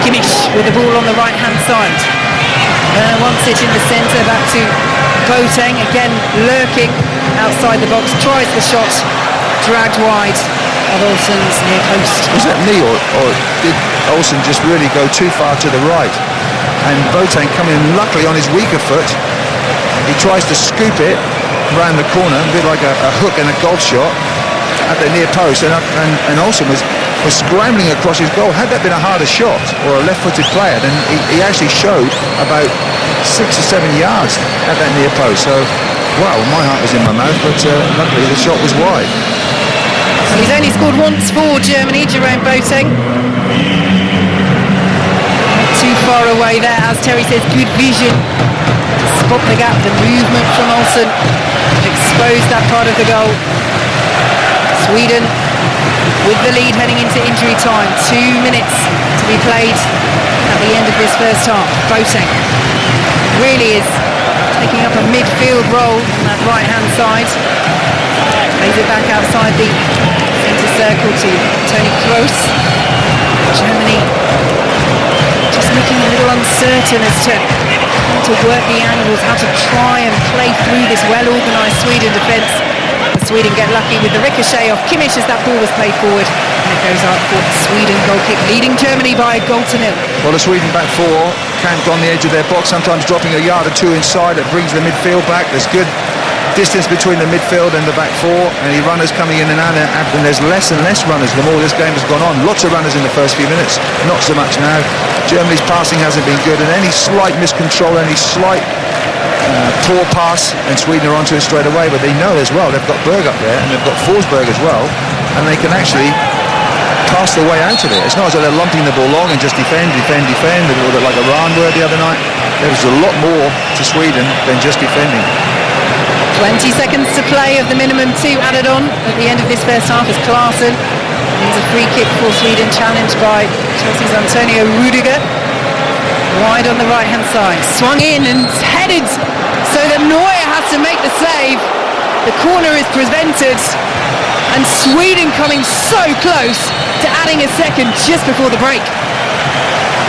Kimmich with the ball on the right-hand side. Werner wants it in the centre, back to Boateng, again lurking outside the box, tries the shot, dragged wide of Olsen's near post. Was that knee, or did Olsen just really go too far to the right? And Boateng coming in luckily on his weaker foot. He tries to scoop it round the corner, a bit like a hook in a golf shot at the near post, and Olsen was scrambling across his goal. Had that been a harder shot or a left-footed player, then he actually showed about 6 or 7 yards at that near post. So, wow, my heart was in my mouth, but luckily the shot was wide. Well, he's only scored once for Germany, Jerome Boateng. Not too far away there, as Terry says, good vision. Spot the gap, the movement from Olsen exposed that part of the goal. Sweden with the lead heading into injury time. 2 minutes to be played at the end of this first half. Boateng really is taking up a midfield role on that right-hand side. Plays it back outside the centre circle to Toni Kroos. Germany just looking a little uncertain as to how to work the angles, how to try and play through this well-organised Sweden defence. Sweden get lucky with the ricochet off Kimmich as that ball was played forward, and it goes out for Sweden goal kick, leading Germany by a goal to nil. Well, the Sweden back four camped on the edge of their box, sometimes dropping a yard or two inside. It brings the midfield back. There's good distance between the midfield and the back four, and the runners coming in and out, and there's less and less runners the more this game has gone on. Lots of runners in the first few minutes, not so much now. Germany's passing hasn't been good, and any slight miscontrol, any slight poor pass, and Sweden are onto it straight away. But they know as well they've got Berg up there, and they've got Forsberg as well, and they can actually pass their way out of it. It's not as though they're lumping the ball long and just defend, a little bit like Iran were the other night. There's a lot more to Sweden than just defending. 20 seconds to play of the minimum 2 added on at the end of this first half as Klaassen needs a free kick for Sweden, challenged by Chelsea's Antonio Rudiger. Wide on the right hand side, swung in and headed so that Neuer has to make the save. The corner is prevented, and Sweden coming so close to adding a second just before the break.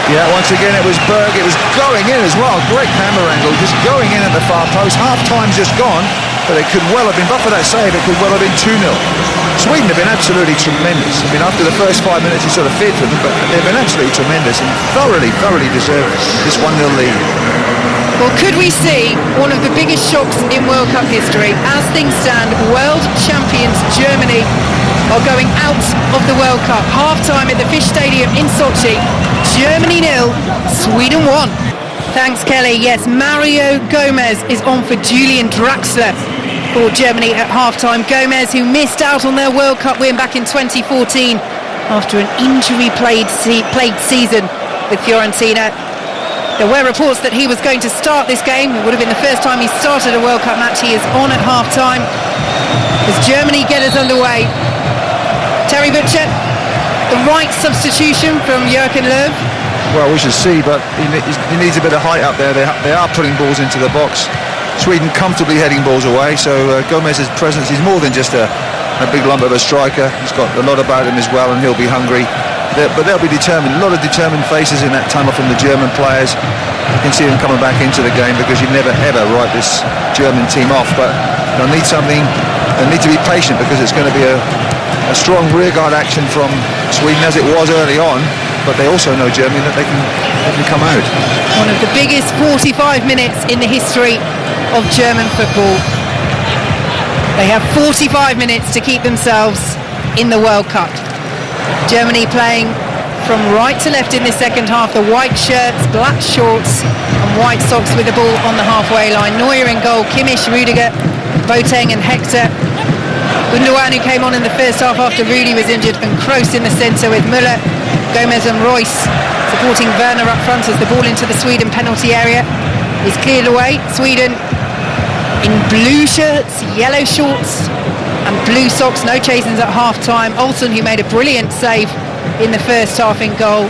Yeah, once again it was Berg. It was going in as well. Great camera angle, just going in at the far post. Half time just gone, but it could well have been, but for that save, it could well have been 2-0. Sweden have been absolutely tremendous. I mean, after the first 5 minutes you sort of feared for them, but they've been absolutely tremendous and thoroughly deserved this 1-0 lead. Well, could we see one of the biggest shocks in World Cup history? As things stand, world champions Germany are going out of the World Cup. Half-time at the Fish Stadium in Sochi. Germany 0, Sweden 1. Thanks, Kelly. Yes, Mario Gomez is on for Julian Draxler for Germany at half-time. Gomez, who missed out on their World Cup win back in 2014 after an injury-plagued season with Fiorentina. There were reports that he was going to start this game. It would have been the first time he started a World Cup match. He is on at half-time as Germany get us underway. Terry Butcher, the right substitution from Joachim Löw. Well, we should see, but he needs a bit of height up there. They are putting balls into the box. Sweden comfortably heading balls away, so Gomez's presence, he's more than just a big lump of a striker. He's got a lot about him as well, and he'll be hungry. But they'll be determined. A lot of determined faces in that tunnel from the German players. You can see them coming back into the game because you never ever write this German team off. But they'll need something. They'll need to be patient because it's going to be a strong rearguard action from Sweden as it was early on. But they also know Germany that they can come out. One of the biggest 45 minutes in the history of German football. They have 45 minutes to keep themselves in the World Cup. Germany playing from right to left in the second half. The white shirts, black shorts and white socks with the ball on the halfway line. Neuer in goal, Kimmich, Rudiger, Boateng and Hector. Gundogan, who came on in the first half after Rudy was injured, and Kroos in the centre with Müller, Gomez and Royce supporting Werner up front as the ball into the Sweden penalty area is cleared away. Sweden in blue shirts, yellow shorts and blue socks, no chasings at half-time. Olsen, who made a brilliant save in the first half in goal.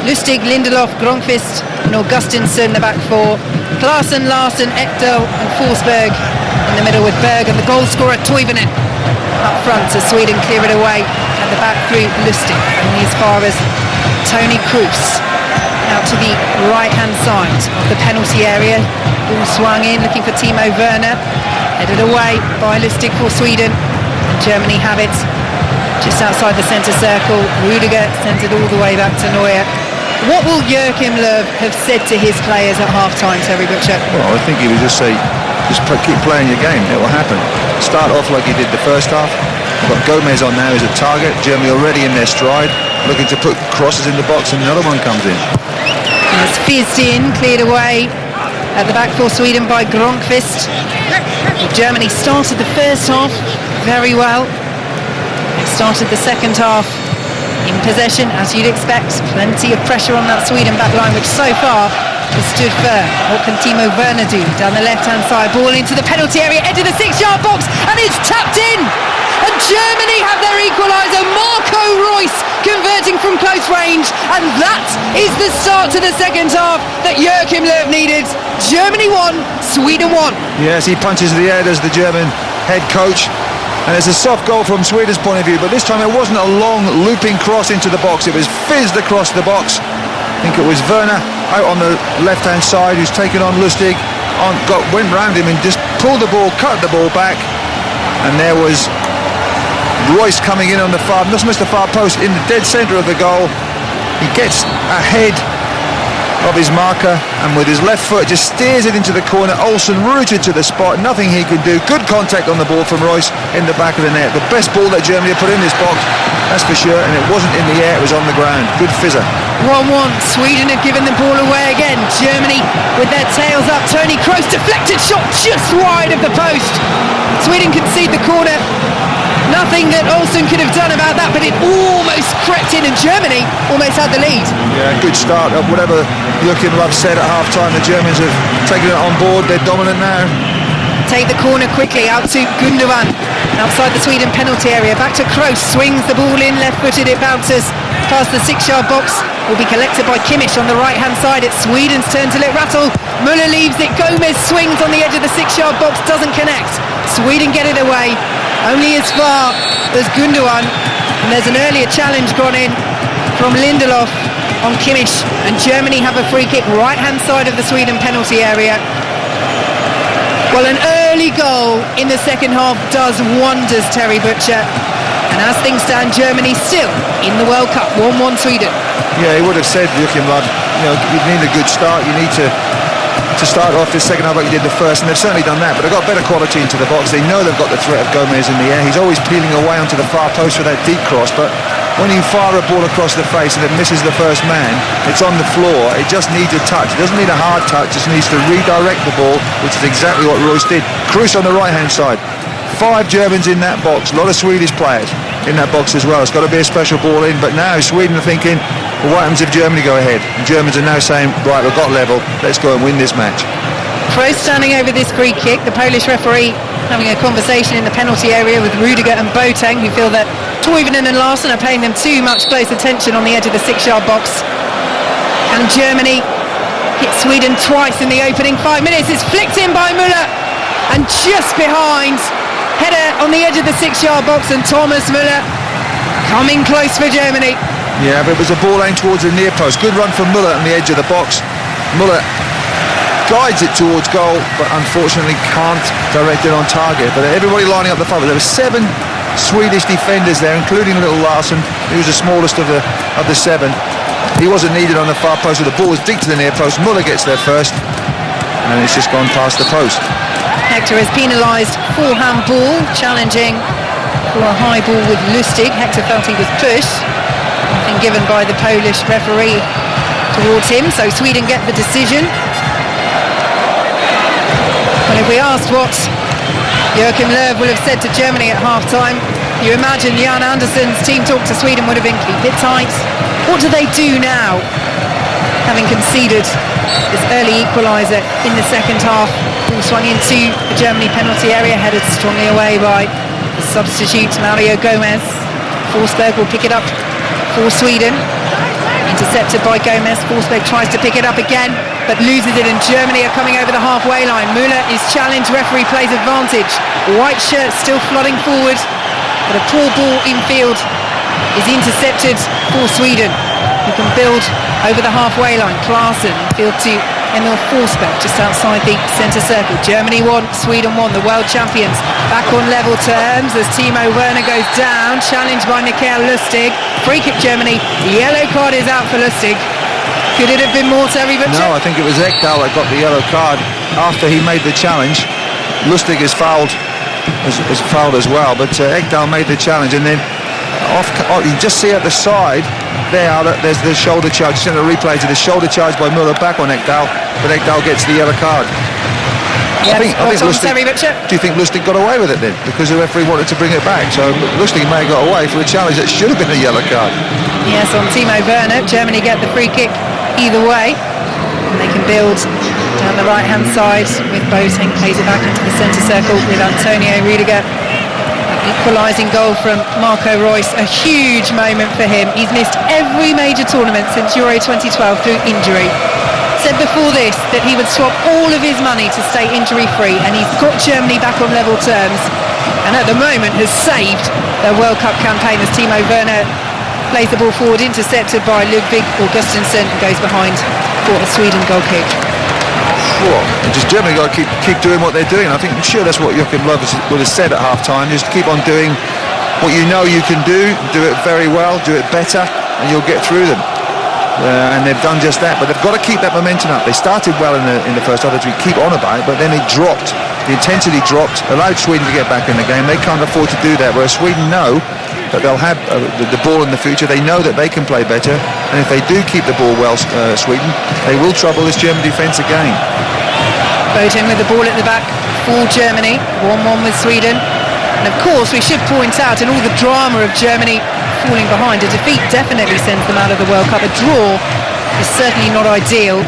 Lustig, Lindelof, Gronqvist and Augustinsson, the back four. Klaassen, Larsen, Ekdal and Forsberg in the middle with Berg and the goal scorer Toivonen up front as Sweden clear it away at the back through Lustig, only as far as Toni Kroos. Out to the right-hand side of the penalty area. Ball swung in, looking for Timo Werner. Headed away by Lustig for Sweden. And Germany have it just outside the centre circle. Rudiger sends it all the way back to Neuer. What will Joachim Löw have said to his players at half-time, Terry Butcher? Well, I think he would just say, keep playing your game, it will happen. Start off like he did the first half. We've got Gomez on now as a target. Germany already in their stride, looking to put crosses in the box, and another one comes in. And it's fizzed in, cleared away at the back for Sweden by Gronqvist. Germany started the first half very well. They started the second half in possession, as you'd expect. Plenty of pressure on that Sweden back line, which so far has stood firm. What can Timo Werner do? Down the left-hand side, ball into the penalty area, into the 6-yard box, and it's tapped in! And Germany have their equaliser. Marco Reus converting from close range, and that is the start to the second half that Joachim Löw needed. Germany 1, Sweden 1. Yes, he punches the air as the German head coach, and it's a soft goal from Sweden's point of view, but this time it wasn't a long looping cross into the box. It was fizzed across the box. I think it was Werner out on the left-hand side who's taken on Lustig, went round him and just pulled the ball, cut the ball back, and there was Royce coming in on the far, not so much the far post, in the dead centre of the goal. He gets ahead of his marker and with his left foot just steers it into the corner. Olsen rooted to the spot, nothing he could do. Good contact on the ball from Royce in the back of the net. The best ball that Germany have put in this box, that's for sure, and it wasn't in the air, it was on the ground. Good fizzer. 1-1, Sweden have given the ball away again. Germany with their tails up. Tony Kroos deflected shot just wide of the post. Sweden concede the corner. Nothing that Olsen could have done about that, but it almost crept in and Germany almost had the lead. Yeah, good start. Whatever Joachim Löw said at half-time, the Germans have taken it on board. They're dominant now. Take the corner quickly out to Gundogan outside the Sweden penalty area. Back to Kroos, swings the ball in, left-footed, it bounces past the 6-yard box. Will be collected by Kimmich on the right-hand side. It's Sweden's turn to let rattle. Müller leaves it. Gomez swings on the edge of the 6-yard box, doesn't connect. Sweden get it away. Only as far as Gundogan, and there's an earlier challenge gone in from Lindelof on Kimmich, and Germany have a free kick right-hand side of the Sweden penalty area. Well, an early goal in the second half does wonders, Terry Butcher, and as things stand, Germany still in the World Cup. 1-1 Sweden. Yeah, he would have said, Joachim Löw, you need a good start, you need to start off this second half like you did the first, and they've certainly done that, but they've got better quality into the box. They know they've got the threat of Gomez in the air. He's always peeling away onto the far post for that deep cross, but when you fire a ball across the face and it misses the first man, it's on the floor. It just needs a touch. It doesn't need a hard touch, it just needs to redirect the ball, which is exactly what Royce did. Kroos on the right-hand side. 5 Germans in that box, a lot of Swedish players in that box as well. It's got to be a special ball in, but now Sweden are thinking, well, what happens if Germany go ahead? And Germans are now saying, right, we've got level, let's go and win this match. Kroos standing over this free kick. The Polish referee having a conversation in the penalty area with Rudiger and Boateng, who feel that Toivonen and Larsson are paying them too much close attention on the edge of the 6-yard box. And Germany hit Sweden twice in the opening 5 minutes. It's flicked in by Müller, and just behind, header on the edge of the 6-yard box, and Thomas Müller coming close for Germany. Yeah, but it was a ball aimed towards the near post. Good run from Müller on the edge of the box. Müller guides it towards goal, but unfortunately can't direct it on target. But everybody lining up the front. There were 7 Swedish defenders there, including little Larsson, who was the smallest of the 7. He wasn't needed on the far post, so the ball was deep to the near post. Müller gets there first, and it's just gone past the post. Hector has penalised forehand ball, challenging for a high ball with Lustig. Hector felt he was pushed, nothing given by the Polish referee towards him, so Sweden get the decision. Well, if we asked what Joachim Löw will have said to Germany at half-time, you imagine Jan Andersson's team talk to Sweden would have been keep it tight. What do they do now, having conceded this early equaliser in the second half? Ball swung into the Germany penalty area, headed strongly away by the substitute Mario Gomez. Forsberg will pick it up for Sweden. Intercepted by Gomez. Forsberg tries to pick it up again, but loses it, and Germany are coming over the halfway line. Müller is challenged, referee plays advantage. White shirt still flooding forward, but a poor ball infield is intercepted for Sweden, who can build over the halfway line. Klaassen field to Emil Forsberg just outside the centre circle. Germany won, Sweden won, the world champions back on level terms as Timo Werner goes down, challenged by Mikael Lustig. Free kick Germany, the yellow card is out for Lustig. Could it have been more, Terry Butcher? No, I think it was Ekdal that got the yellow card after he made the challenge. Lustig is fouled as well, but Ekdal made the challenge, and then you just see at the side there's the shoulder charge. Send a replay to the shoulder charge by Müller back on Ekdal, but Ekdal gets the yellow card. Yes, I think Lustig, Terry Butcher. do you think Lustig got away with it then? Because the referee wanted to bring it back, so Lustig may have got away for a challenge that should have been a yellow card. Yes, on Timo Werner. Germany get the free kick either way, and they can build down the right-hand side with Boateng, plays it back into the centre circle with Antonio Rudiger. Equalising goal from Marco Reus, a huge moment for him. He's missed every major tournament since Euro 2012 through injury. Said before this that he would swap all of his money to stay injury-free, and he's got Germany back on level terms, and at the moment has saved their World Cup campaign as Timo Werner plays the ball forward, intercepted by Ludvig Augustinsson, and goes behind for a Sweden goal kick. Just Germany got to keep doing what they're doing. I'm sure that's what Joachim Löw would have said at half-time. Just keep on doing what you know you can do it very well, do it better, and you'll get through them. And they've done just that, but they've got to keep that momentum up. They started well in the first half, as we keep on about, but then it dropped. The intensity dropped, allowed Sweden to get back in the game. They can't afford to do that, whereas Sweden know that they'll have the ball in the future. They know that they can play better, and if they do keep the ball well, Sweden, they will trouble this German defence again. Boating with the ball at the back for Germany, 1-1 with Sweden. And of course we should point out, in all the drama of Germany falling behind, a defeat definitely sends them out of the World Cup. A draw is certainly not ideal.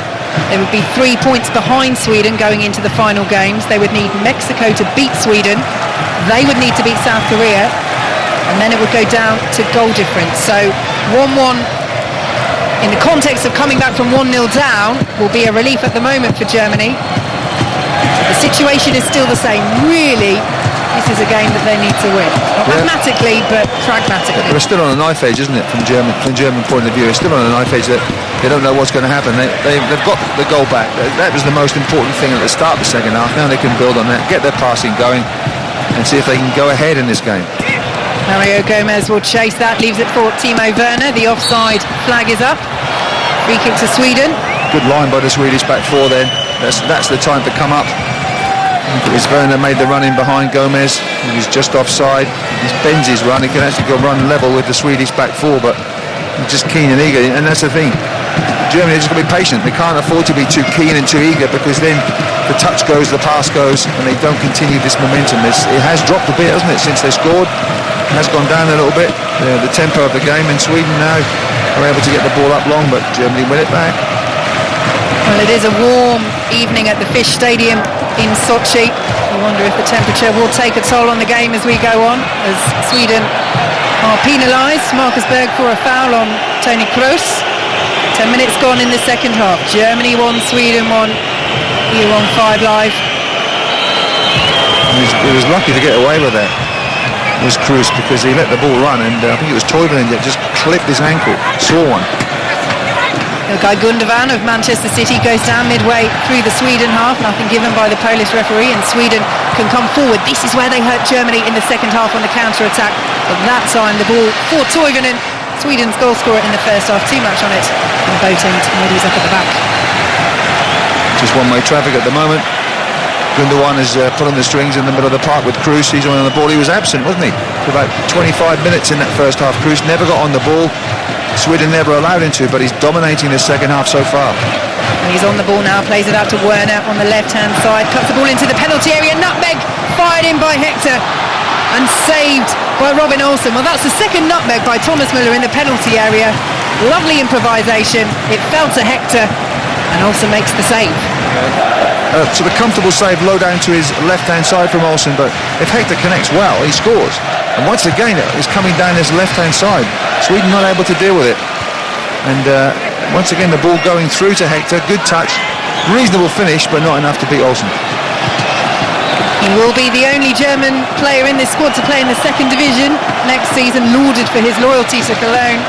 They would be 3 points behind Sweden going into the final games. They would need Mexico to beat Sweden. They would need to beat South Korea, and then it would go down to goal difference. So 1-1 in the context of coming back from 1-0 down will be a relief at the moment for Germany. The situation is still the same. Really, this is a game that they need to win. Not mathematically, but pragmatically. They're still on a knife edge, isn't it, from German point of view? It's still on a knife edge that they don't know what's going to happen. They've got the goal back. That was the most important thing at the start of the second half. Now they can build on that, get their passing going, and see if they can go ahead in this game. Mario Gomez will chase that, leaves it for Timo Werner. The offside flag is up. Free kick to Sweden. Good line by the Swedish back four then. That's the time to come up. As Werner made the run in behind Gomez, he was just offside. He bends his run, he can actually go run level with the Swedish back four, but he's just keen and eager, and that's the thing. Germany are just going to be patient. They can't afford to be too keen and too eager, because then the touch goes, the pass goes, and they don't continue this momentum. It has dropped a bit, hasn't it, since they scored? It has gone down a little bit, the tempo of the game, and Sweden now are able to get the ball up long, but Germany win it back. Well, it is a warm evening at the Fish Stadium in Sochi. I wonder if the temperature will take a toll on the game as we go on, as Sweden are penalised. Marcus Berg for a foul on Toni Kroos. 10 minutes gone in the second half. Germany 1, Sweden 1. Here on 5 Live. He was lucky to get away with that. It was Kroos, because he let the ball run, and I think it was Toivonen that just clipped his ankle, saw one. Ilkay Gundogan of Manchester City goes down midway through the Sweden half. Nothing given by the Polish referee, and Sweden can come forward. This is where they hurt Germany in the second half on the counter-attack. But that time the ball for Toivonen, Sweden's goal scorer in the first half. Too much on it, and Boateng tidies up at the back. Just one-way traffic at the moment. Gundogan is pulling the strings in the middle of the park with Kroos. He's on the ball. He was absent, wasn't he, for about 25 minutes in that first half. Kroos never got on the ball. Sweden never allowed him to, but he's dominating the second half so far. And he's on the ball now, plays it out to Werner on the left-hand side, cuts the ball into the penalty area. Nutmeg fired in by Hector and saved by Robin Olsen. Well, that's the second nutmeg by Thomas Müller in the penalty area. Lovely improvisation. It fell to Hector, and Olsen makes the save. So the comfortable save low down to his left-hand side from Olsen, but if Hector connects well, he scores. And once again, it's coming down his left-hand side. Sweden not able to deal with it. And once again, the ball going through to Hector. Good touch, reasonable finish, but not enough to beat Olsen. He will be the only German player in this squad to play in the second division next season, lauded for his loyalty to Cologne,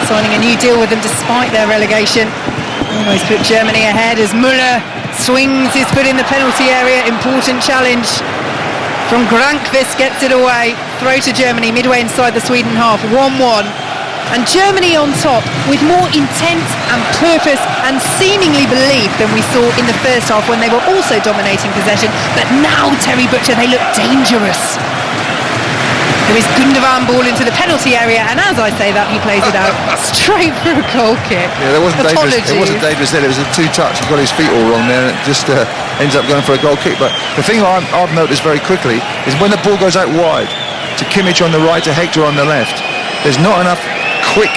signing a new deal with them despite their relegation. Almost put Germany ahead as Müller swings his foot in the penalty area. Important challenge from Grankvist, gets it away. Throw to Germany midway inside the Sweden half. 1-1. And Germany on top with more intent and purpose and seemingly belief than we saw in the first half, when they were also dominating possession. But now, Terry Butcher, they look dangerous. There is Gundogan ball into the penalty area, and as I say that, he plays it out straight for a goal kick. Yeah, it wasn't dangerous then. It was a two-touch. He got his feet all wrong there, and it just ends up going for a goal kick. But the thing I've noticed very quickly is when the ball goes out wide to Kimmich on the right, to Hector on the left, there's not enough quick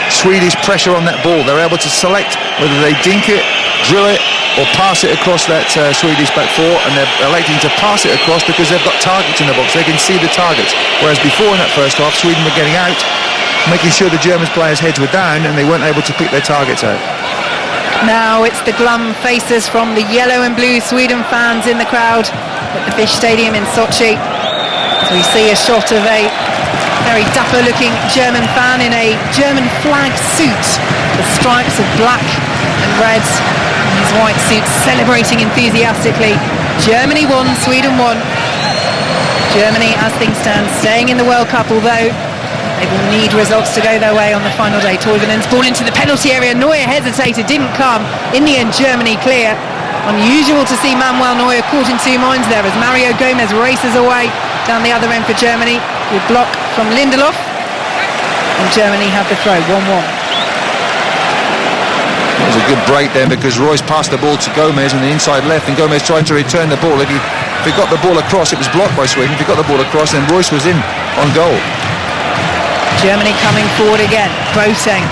Swedish pressure on that ball. They're able to select whether they dink it, drill it, or pass it across that Swedish back four, and they're electing to pass it across because they've got targets in the box. They can see the targets. Whereas before in that first half, Sweden were getting out, making sure the German players' heads were down, and they weren't able to pick their targets out. Now it's the glum faces from the yellow and blue Sweden fans in the crowd at the Fish Stadium in Sochi. As we see a shot of a very dapper-looking German fan in a German flag suit, the stripes of black and red. He's white suits, celebrating enthusiastically. Germany won, Sweden won. Germany, as things stand, staying in the World Cup, although they will need results to go their way on the final day. Toivonen's ball into the penalty area. Neuer hesitated, didn't come. In the end, Germany clear. Unusual to see Manuel Neuer caught in two minds there as Mario Gomez races away down the other end for Germany. With block from Lindelof. And Germany have the throw, 1-1. It was a good break there because Royce passed the ball to Gomez on the inside left, and Gomez tried to return the ball. If he got the ball across, it was blocked by Sweden. If he got the ball across, then Royce was in on goal. Germany coming forward again. Boateng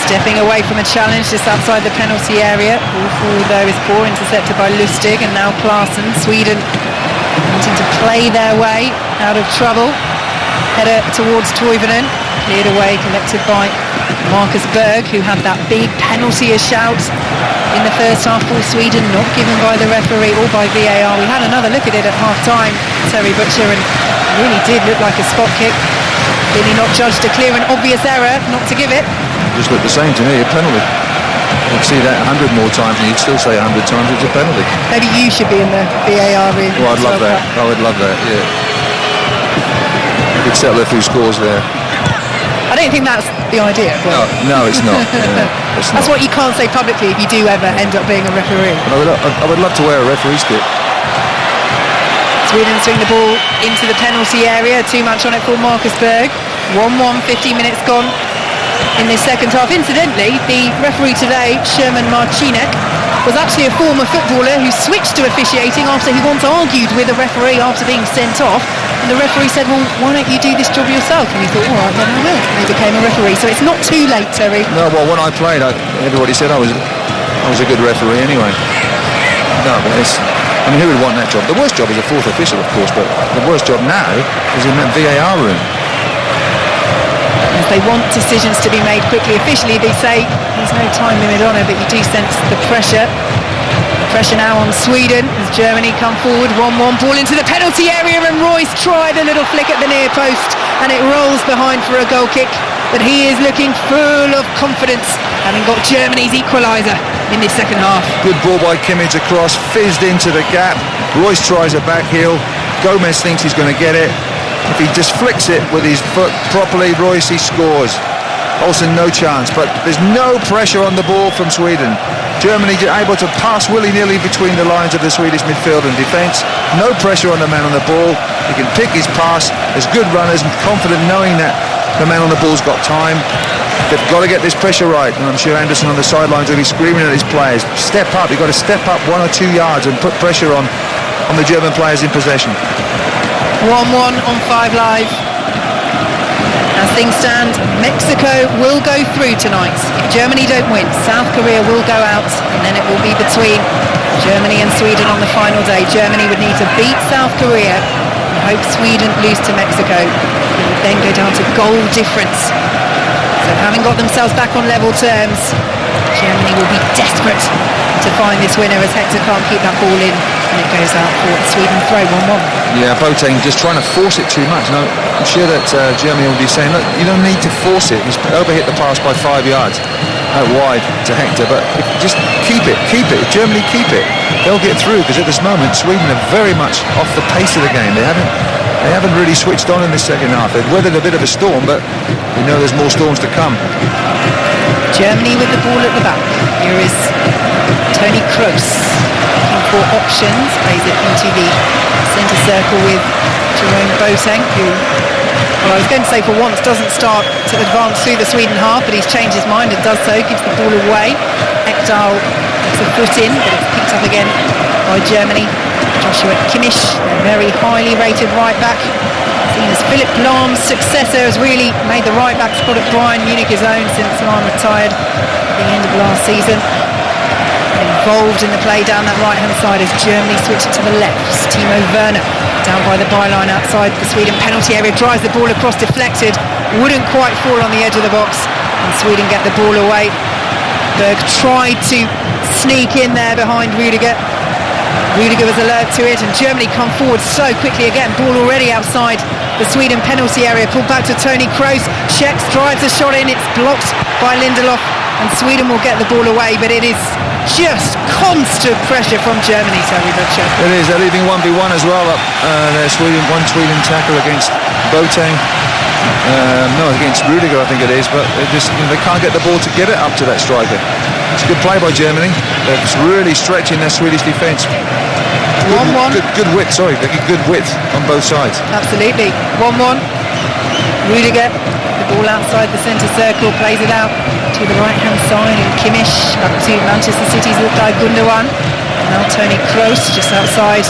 stepping away from a challenge just outside the penalty area. Ball forward though is poor, intercepted by Lustig, and now Klaassen. Sweden wanting to play their way out of trouble. Header towards Toivonen, cleared away, collected by Marcus Berg, who had that big penalty a shout in the first half for Sweden, not given by the referee or by VAR. We had another look at it at half-time, Terry Butcher, and it really did look like a spot kick. Really not judged a clear and obvious error not to give it. Just looked the same to me, a penalty. You'd see that 100 more times and you'd still say 100 times it's a penalty. Maybe you should be in the VAR room. Well, I'd love that. I would love that, yeah. You could settle a few scores there. I don't think that's the idea. No, it's not. Yeah, that's what you can't say publicly if you do ever end up being a referee. I would love to wear a referee's kit. Sweden swing the ball into the penalty area. Too much on it for Marcus Berg. 1-1, 15 minutes gone in this second half. Incidentally, the referee today, Sherman Marcinek, was actually a former footballer who switched to officiating after he once argued with a referee after being sent off. And the referee said, well, why don't you do this job yourself? And he thought, all right, then I will. And he became a referee. So it's not too late, Terry. No, well, when I played, everybody said I was a good referee anyway. No, but I mean, who would want that job? The worst job is a fourth official, of course, but the worst job now is in that VAR room. As they want decisions to be made quickly. Officially, they say there's no time limit on it, but you do sense the pressure. Pressure now on Sweden as Germany come forward. 1-1, ball into the penalty area, and Royce tried a little flick at the near post, and it rolls behind for a goal kick. But he is looking full of confidence, having got Germany's equaliser in this second half. Good ball by Kimmich across, fizzed into the gap. Royce tries a back heel. Gomez thinks he's going to get it. If he just flicks it with his foot properly, Royce, he scores. Olsen, no chance, but there's no pressure on the ball from Sweden. Germany able to pass willy-nilly between the lines of the Swedish midfield and defence. No pressure on the man on the ball. He can pick his pass. There's good runners and confident knowing that the man on the ball's got time. They've got to get this pressure right, and I'm sure Anderson on the sidelines will be screaming at his players. Step up, you've got to step up 1 or 2 yards and put pressure on the German players in possession. 1-1 on 5 Live. As things stand, Mexico will go through tonight. If Germany don't win, South Korea will go out, and then it will be between Germany and Sweden on the final day. Germany would need to beat South Korea and hope Sweden lose to Mexico. It would then go down to goal difference. So having got themselves back on level terms, Germany will be desperate to find this winner as Hector can't keep that ball in, and it goes out for Sweden throw 1-1. Yeah, Boateng just trying to force it too much. No, I'm sure that Germany will be saying, look, you don't need to force it. He's overhit the pass by 5 yards out wide to Hector, but just keep it. If Germany keep it, they'll get through, because at this moment Sweden are very much off the pace of the game. They haven't really switched on in the second half. They've weathered a bit of a storm, but we know there's more storms to come. Germany with the ball at the back. Here is Toni Kroos looking for options, plays it into the centre circle with Jerome Boateng, who, well, I was going to say for once doesn't start to advance through the Sweden half, but he's changed his mind and does so, gives the ball away. Ekdal gets a foot in, but it's picked up again by Germany. Joshua Kimmich, a very highly rated right back, seen as Philipp Lahm's successor, has really made the right back spot at Bayern Munich his own since Lahm retired at the end of last season. Involved in the play down that right hand side as Germany switch it to the left. Timo Werner down by the byline outside the Sweden penalty area, drives the ball across, deflected, wouldn't quite fall on the edge of the box, and Sweden get the ball away. Berg tried to sneak in there behind Rudiger. Rudiger was alert to it, and Germany come forward so quickly again. Ball already outside the Sweden penalty area. Pulled back to Tony Kroos. Checks, drives a shot in. It's blocked by Lindelof, and Sweden will get the ball away. But it is just constant pressure from Germany, Terry Butcher. It is. They're leaving 1v1 as well up there. One Sweden tackle against Boateng. No, against Rudiger, I think it is. But they can't get the ball to get it up to that striker. It's a good play by Germany. They're really stretching their Swedish defence. 1-1. Good width, sorry. Good width on both sides. Absolutely. 1-1. Rudiger, the ball outside the centre circle, plays it out to the right-hand side, and Kimmich up to Manchester City's Ilkay Gundogan. Now Tony Kroos just outside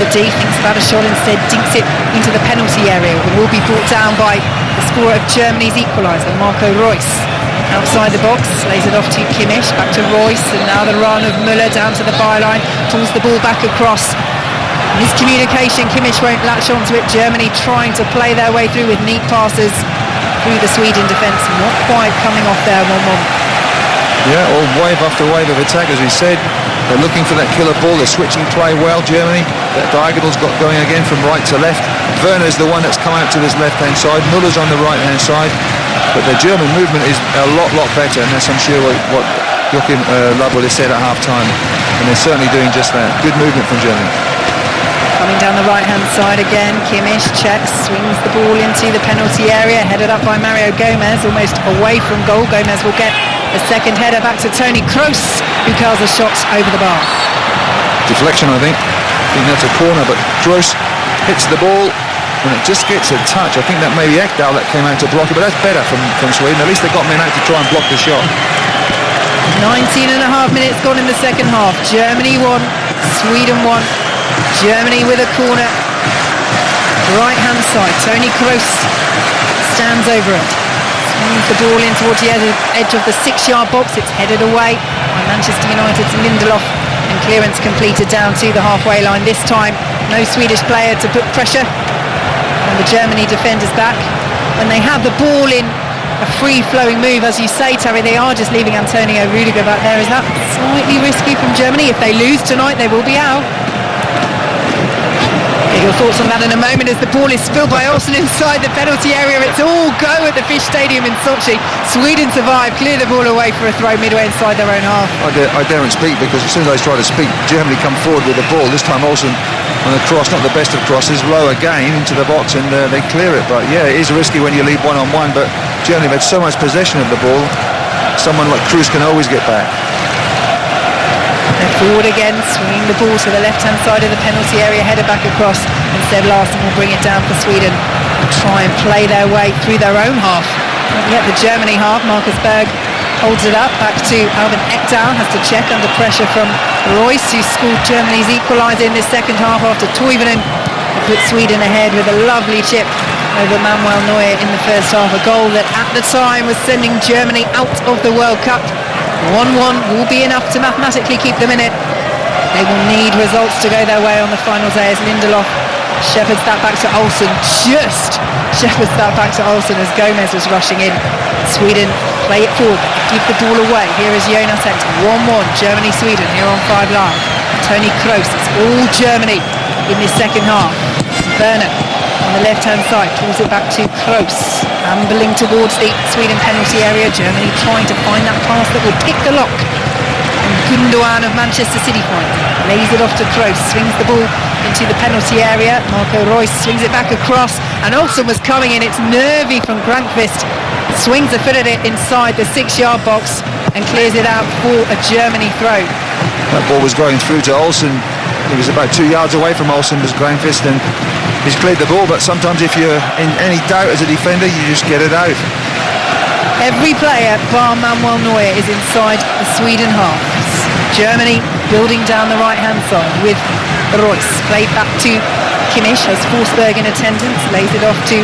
the D, thinks about a shot, instead dinks it into the penalty area. It will be brought down by the scorer of Germany's equaliser, Marco Reus. Outside the box, lays it off to Kimmich, back to Reus, and now the run of Müller down to the byline, pulls the ball back across. Miscommunication, Kimmich won't latch onto it. Germany trying to play their way through with neat passes through the Sweden defence, not quite coming off there. 1-1. Yeah, all wave after wave of attack, as we said. They're looking for that killer ball. They're switching play well, Germany. That diagonal's got going again from right to left. Werner's the one that's come out to this left-hand side. Muller's on the right-hand side. But the German movement is a lot better, and that's, I'm sure, what Joachim Löw has said at half-time. And they're certainly doing just that. Good movement from Germany. Coming down the right-hand side again, Kimmich checks, swings the ball into the penalty area, headed up by Mario Gomez, almost away from goal. Gomez will get a second header back to Tony Kroos, who curls a shot over the bar. Deflection, I think. I think that's a corner, but Kroos hits the ball, and it just gets a touch. I think that maybe Ekdal that came out to block it, but that's better from Sweden. At least they got men out to try and block the shot. 19 and a half minutes gone in the second half. Germany won, Sweden won. Germany with a corner. Right hand side, Tony Kroos stands over it. Swings the ball in towards the edge of the 6-yard box. It's headed away by Manchester United's Lindelof, and clearance completed down to the halfway line. This time, no Swedish player to put pressure on the Germany defenders back. When they have the ball in a free-flowing move, as you say, Terry, they are just leaving Antonio Rudiger back there. Is that slightly risky from Germany? If they lose tonight, they will be out. Get your thoughts on that in a moment as the ball is spilled by Olsen inside the penalty area. It's all go at the Fish Stadium in Sochi. Sweden survive, clear the ball away for a throw midway inside their own half. I daren't speak, because as soon as I try to speak, Germany come forward with the ball. This time Olsen on a cross, not the best of crosses, low again into the box, and they clear it. But yeah, it is risky when you leave one-on-one, but Germany have had so much possession of the ball. Someone like Kroos can always get back. They're forward again, swinging the ball to the left-hand side of the penalty area, headed back across. Instead, Larsen will bring it down for Sweden and try and play their way through their own half. Not yet the Germany half. Marcus Berg holds it up, back to Albin Ekdal, has to check under pressure from Reus, who scored Germany's equaliser in this second half after Toivonen put Sweden ahead with a lovely chip over Manuel Neuer in the first half, a goal that at the time was sending Germany out of the World Cup. 1-1 will be enough to mathematically keep them in it. They will need results to go their way on the final day as Lindelof shepherds that back to Olsen. Just shepherds that back to Olsen as Gomez was rushing in. Sweden play it forward, give the ball away. Here is Jonas Hector. 1-1, Germany-Sweden here on 5 Live. Tony Kroos, it's all Germany in this second half. Werner on the left-hand side pulls it back to Kroos, ambling towards the Sweden penalty area. Germany trying to find that pass that will pick the lock. And Gundogan of Manchester City lays it off to Kroos, swings the ball into the penalty area. Marco Reus swings it back across, and Olsen was coming in. It's nervy from Grankvist, swings a foot at it inside the 6-yard box and clears it out for a Germany throw. That ball was going through to Olsen. He was about 2 yards away from Olsen, was Grankvist, and he's cleared the ball. But sometimes if you're in any doubt as a defender, you just get it out. Every player bar Manuel Neuer is inside the Sweden half. Germany building down the right-hand side with Reus. Played back to Kimmich, has Forsberg in attendance, lays it off to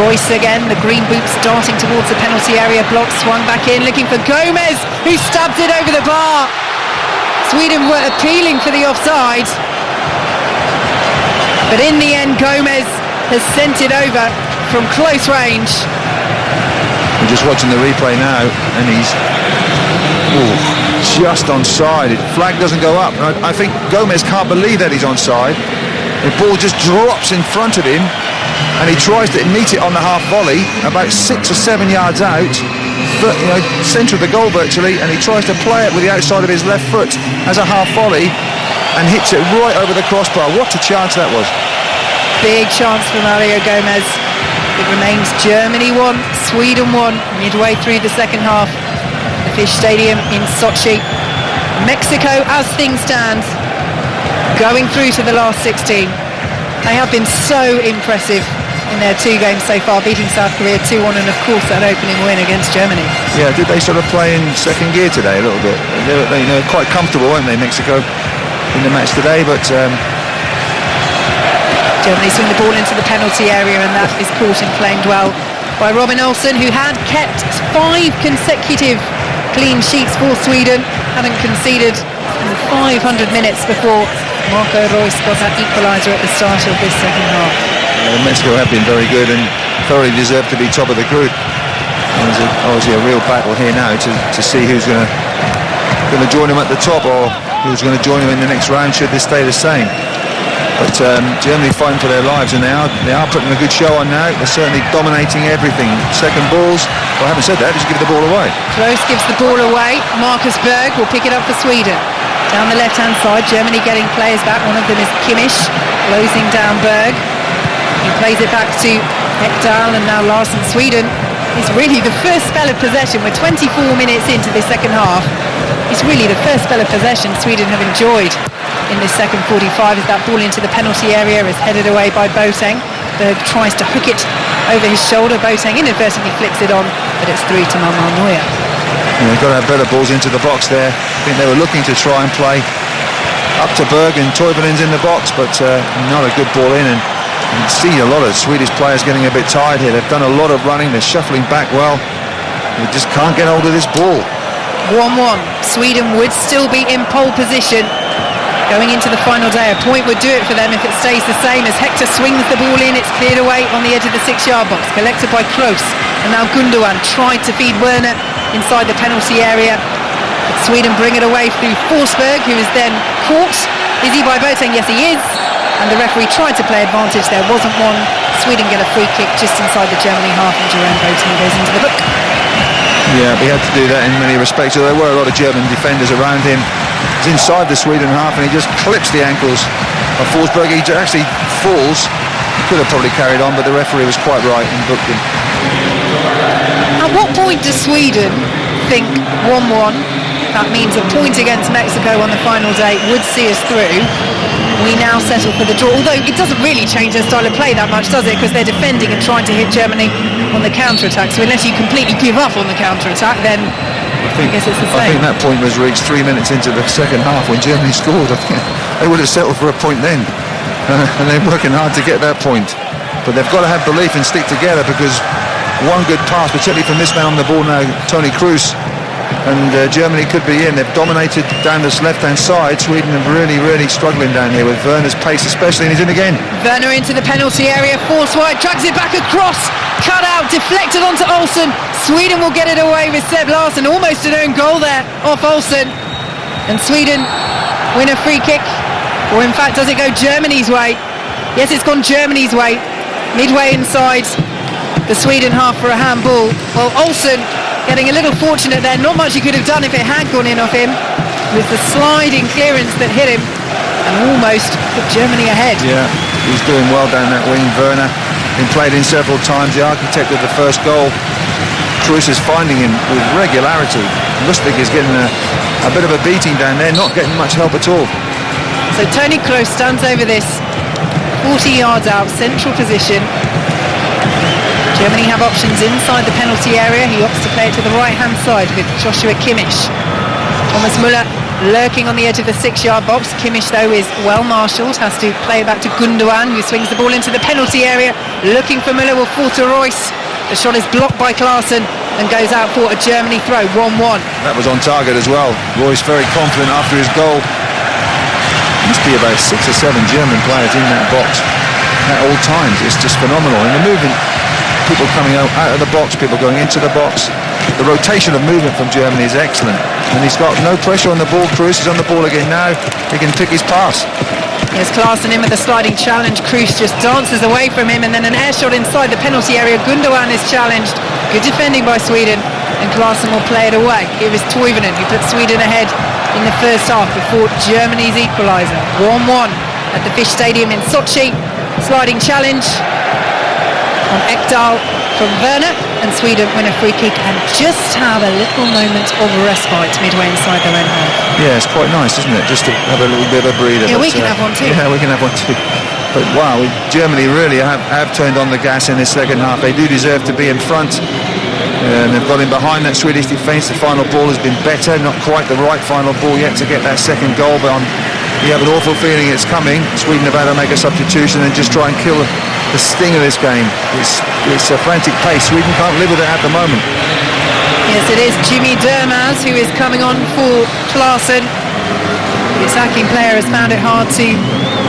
Reus again. The green boots darting towards the penalty area, blocked, swung back in, looking for Gomez, who stabs it over the bar. Sweden were appealing for the offside, but in the end Gomez has sent it over from close range. We're just watching the replay now, and he's just onside. Flag doesn't go up. I think Gomez can't believe that he's onside. The ball just drops in front of him. and he tries to meet it on the half volley about 6 or 7 yards out, but centre of the goal virtually, and he tries to play it with the outside of his left foot as a half volley and hits it right over the crossbar. What a chance that was. Big chance for Mario Gomez. It remains Germany 1, Sweden 1 midway through the second half. The Fish Stadium in Sochi. Mexico, as things stand, going through to the last 16. They have been so impressive in their 2 games so far, beating South Korea 2-1 and of course that opening win against Germany. Yeah, did they sort of play in second gear today a little bit? They quite comfortable, weren't they, Mexico, in the match today, but... Germany swing the ball into the penalty area, and that is caught and claimed well by Robin Olsen, who had kept 5 consecutive clean sheets for Sweden, hadn't conceded in 500 minutes before Marco Reus got that equaliser at the start of this second half. Mexico have been very good and thoroughly deserve to be top of the group. There's obviously a real battle here now to see who's going to join them at the top, or who's going to join them in the next round should this stay the same. But Germany fighting for their lives, and they are putting a good show on now. They're certainly dominating everything. Second balls, well, I haven't said that, just give the ball away. Close gives the ball away. Marcus Berg will pick it up for Sweden. Down the left-hand side, Germany getting players back. One of them is Kimmich, closing down Berg. He plays it back to Ekdal, and now Larsson. Sweden is really the first spell of possession. We're 24 minutes into the second half. It's really the first spell of possession Sweden have enjoyed in this second 45, as that ball into the penalty area is headed away by Boateng. Berg tries to hook it over his shoulder. Boateng inadvertently flicks it on, but it's through to Manuel Neuer. Yeah, they've got to have better balls into the box there. I think they were looking to try and play up to Berg, and Toivonin's in the box, but not a good ball in. And you see a lot of Swedish players getting a bit tired here. They've done a lot of running, they're shuffling back well. They just can't get hold of this ball. 1-1. Sweden would still be in pole position going into the final day. A point would do it for them if it stays the same. As Hector swings the ball in, it's cleared away on the edge of the 6-yard box, collected by Kroos, and now Gundogan tried to feed Werner inside the penalty area, but Sweden bring it away through Forsberg, who is then caught. Is he by Boateng? Yes, he is, and the referee tried to play advantage. There wasn't one. Sweden get a free kick just inside the Germany half, and Jerome Boateng goes into the book. Yeah, he had to do that in many respects. So there were a lot of German defenders around him. He's inside the Sweden half, and he just clips the ankles of Forsberg. He actually falls. He could have probably carried on, but the referee was quite right and booked him. At what point does Sweden think 1-1? That means a point against Mexico on the final day would see us through. We now settle for the draw, although it doesn't really change their style of play that much, does it? Because they're defending and trying to hit Germany on the counter-attack. So unless you completely give up on the counter-attack, then I guess it's the same. I think that point was reached 3 minutes into the second half when Germany scored. I think they would have settled for a point then. And they're working hard to get that point. But they've got to have belief and stick together, because one good pass, particularly from this man on the ball now, Toni Kroos, and Germany could be in. They've dominated down this left-hand side. Sweden are really, really struggling down here with Werner's pace especially, and he's in again. Werner into the penalty area, force wide, drags it back across, cut out, deflected onto Olsen. Sweden will get it away with Seb Larsson, almost an own goal there off Olsen. And Sweden win a free kick, or in fact, does it go Germany's way? Yes, it's gone Germany's way. Midway inside the Sweden half for a handball. Well, Olsen getting a little fortunate there. Not much he could have done if it had gone in off him. It was the sliding clearance that hit him and almost put Germany ahead. Yeah, he's doing well down that wing. Werner been played in several times, the architect of the first goal. Kroos is finding him with regularity. Lustig is getting a bit of a beating down there, not getting much help at all. So Toni Kroos stands over this, 40 yards out, central position. Germany have options inside the penalty area. He opts to play it to the right-hand side with Joshua Kimmich. Thomas Müller lurking on the edge of the 6-yard box. Kimmich, though, is well marshalled, has to play it back to Gundogan, who swings the ball into the penalty area. Looking for Müller, will fall to Reus. The shot is blocked by Klaassen and goes out for a Germany throw, 1-1. That was on target as well. Reus very confident after his goal. Must be about 6 or 7 German players in that box at all times. It's just phenomenal. And the movement, people coming out of the box, people going into the box. the rotation of movement from Germany is excellent. And he's got no pressure on the ball. Kroos is on the ball again now. He can pick his pass. Here's Klaassen in with a sliding challenge. Kroos just dances away from him, and then an air shot inside the penalty area. Gundogan is challenged. Good defending by Sweden, and Klaassen will play it away. Here is Toivonen, who put Sweden ahead in the first half before Germany's equaliser. 1-1 at the Fish Stadium in Sochi. Sliding challenge on Ekdal from Werner, and Sweden win a free kick and just have a little moment of respite midway inside their own half. Yeah, it's quite nice, isn't it? Just to have a little bit of a breather. Yeah, we can have one too. Yeah, we can have one too. But wow, Germany really have turned on the gas in this second half. They do deserve to be in front. And they've got in behind that Swedish defence. The final ball has been better, not quite the right final ball yet to get that second goal, but you have an awful feeling it's coming. Sweden have had to make a substitution and just try and kill the sting of this game. It's a frantic pace. Sweden can't live with it at the moment. Yes, it is Jimmy Durmaz who is coming on for Klaassen. The attacking player has found it hard to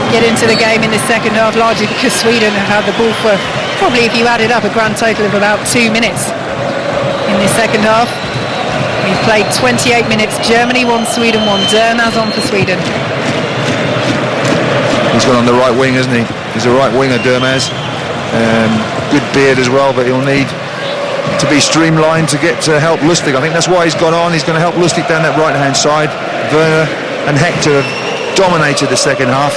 get into the game in the second half, largely because Sweden have had the ball for probably, if you added up, a grand total of about 2 minutes in the second half. We've played 28 minutes. Germany 1, Sweden 1. Durmaz on for Sweden. He's gone on the right wing, isn't he? He's a right winger, Durmaz. Good beard as well, but he'll need to be streamlined to get to help Lustig. I think that's why he's gone on. He's going to help Lustig down that right-hand side. Werner and Hector have dominated the second half.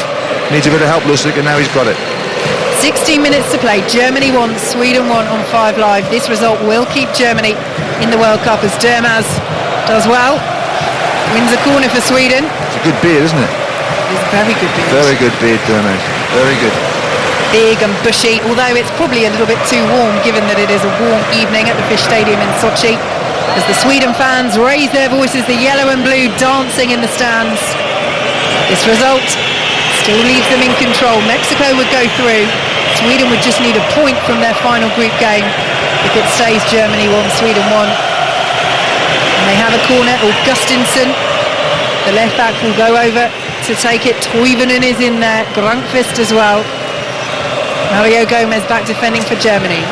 Needs a bit of help, Lustig, and now he's got it. 16 minutes to play. Germany 1, Sweden 1 on 5 Live. This result will keep Germany in the World Cup as Durmaz does well. Wins a corner for Sweden. It's a good beard, isn't it? It's a very good beard. Very good beard, Durmaz. Very good. Big and bushy, although it's probably a little bit too warm given that it is a warm evening at the Fish Stadium in Sochi. As the Sweden fans raise their voices, the yellow and blue dancing in the stands. This result still leaves them in control. Mexico would go through. Sweden would just need a point from their final group game. If it stays Germany 1, Sweden 1. And they have a corner. Augustinsson, the left back, will go over to take it. Toivonen is in there. Grandqvist as well. Mario Gomez back defending for Germany.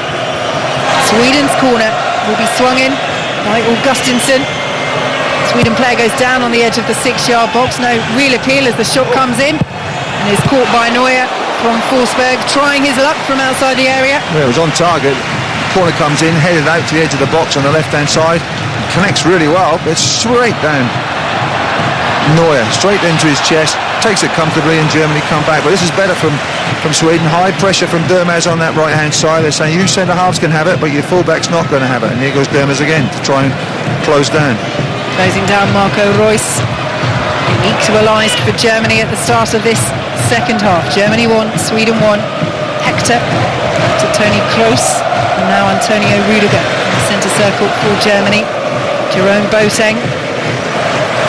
Sweden's corner will be swung in by Augustinsson. Sweden player goes down on the edge of the 6-yard box. No real appeal as the shot comes in and is caught by Neuer from Forsberg, trying his luck from outside the area. Well, it was on target. Corner comes in, headed out to the edge of the box on the left-hand side. Connects really well, but straight down. Neuer, straight into his chest. Takes it comfortably, and Germany come back. But this is better from Sweden. High pressure from Durmaz on that right-hand side. They're saying you centre-halves can have it, but your full-back's not going to have it. And here goes Durmaz again to try and close down. Closing down Marco Reus. Equalised for Germany at the start of this second half. Germany 1, Sweden 1. Hector to Toni Kroos, and now Antonio Rudiger in the centre circle for Germany. Jerome Boateng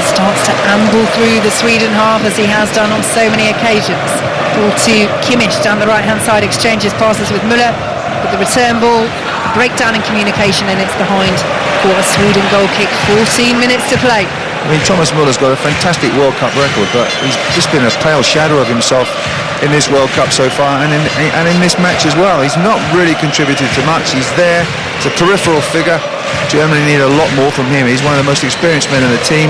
starts to amble through the Sweden half as he has done on so many occasions. Ball to Kimmich down the right hand side, exchanges passes with Müller, but the return ball, breakdown in communication, and it's behind for a Sweden goal kick. 14 minutes to play. I mean, Thomas Muller's got a fantastic World Cup record, but he's just been a pale shadow of himself in this World Cup so far, and in this match as well. He's not really contributed to much. He's there, it's a peripheral figure. Germany need a lot more from him. He's one of the most experienced men in the team.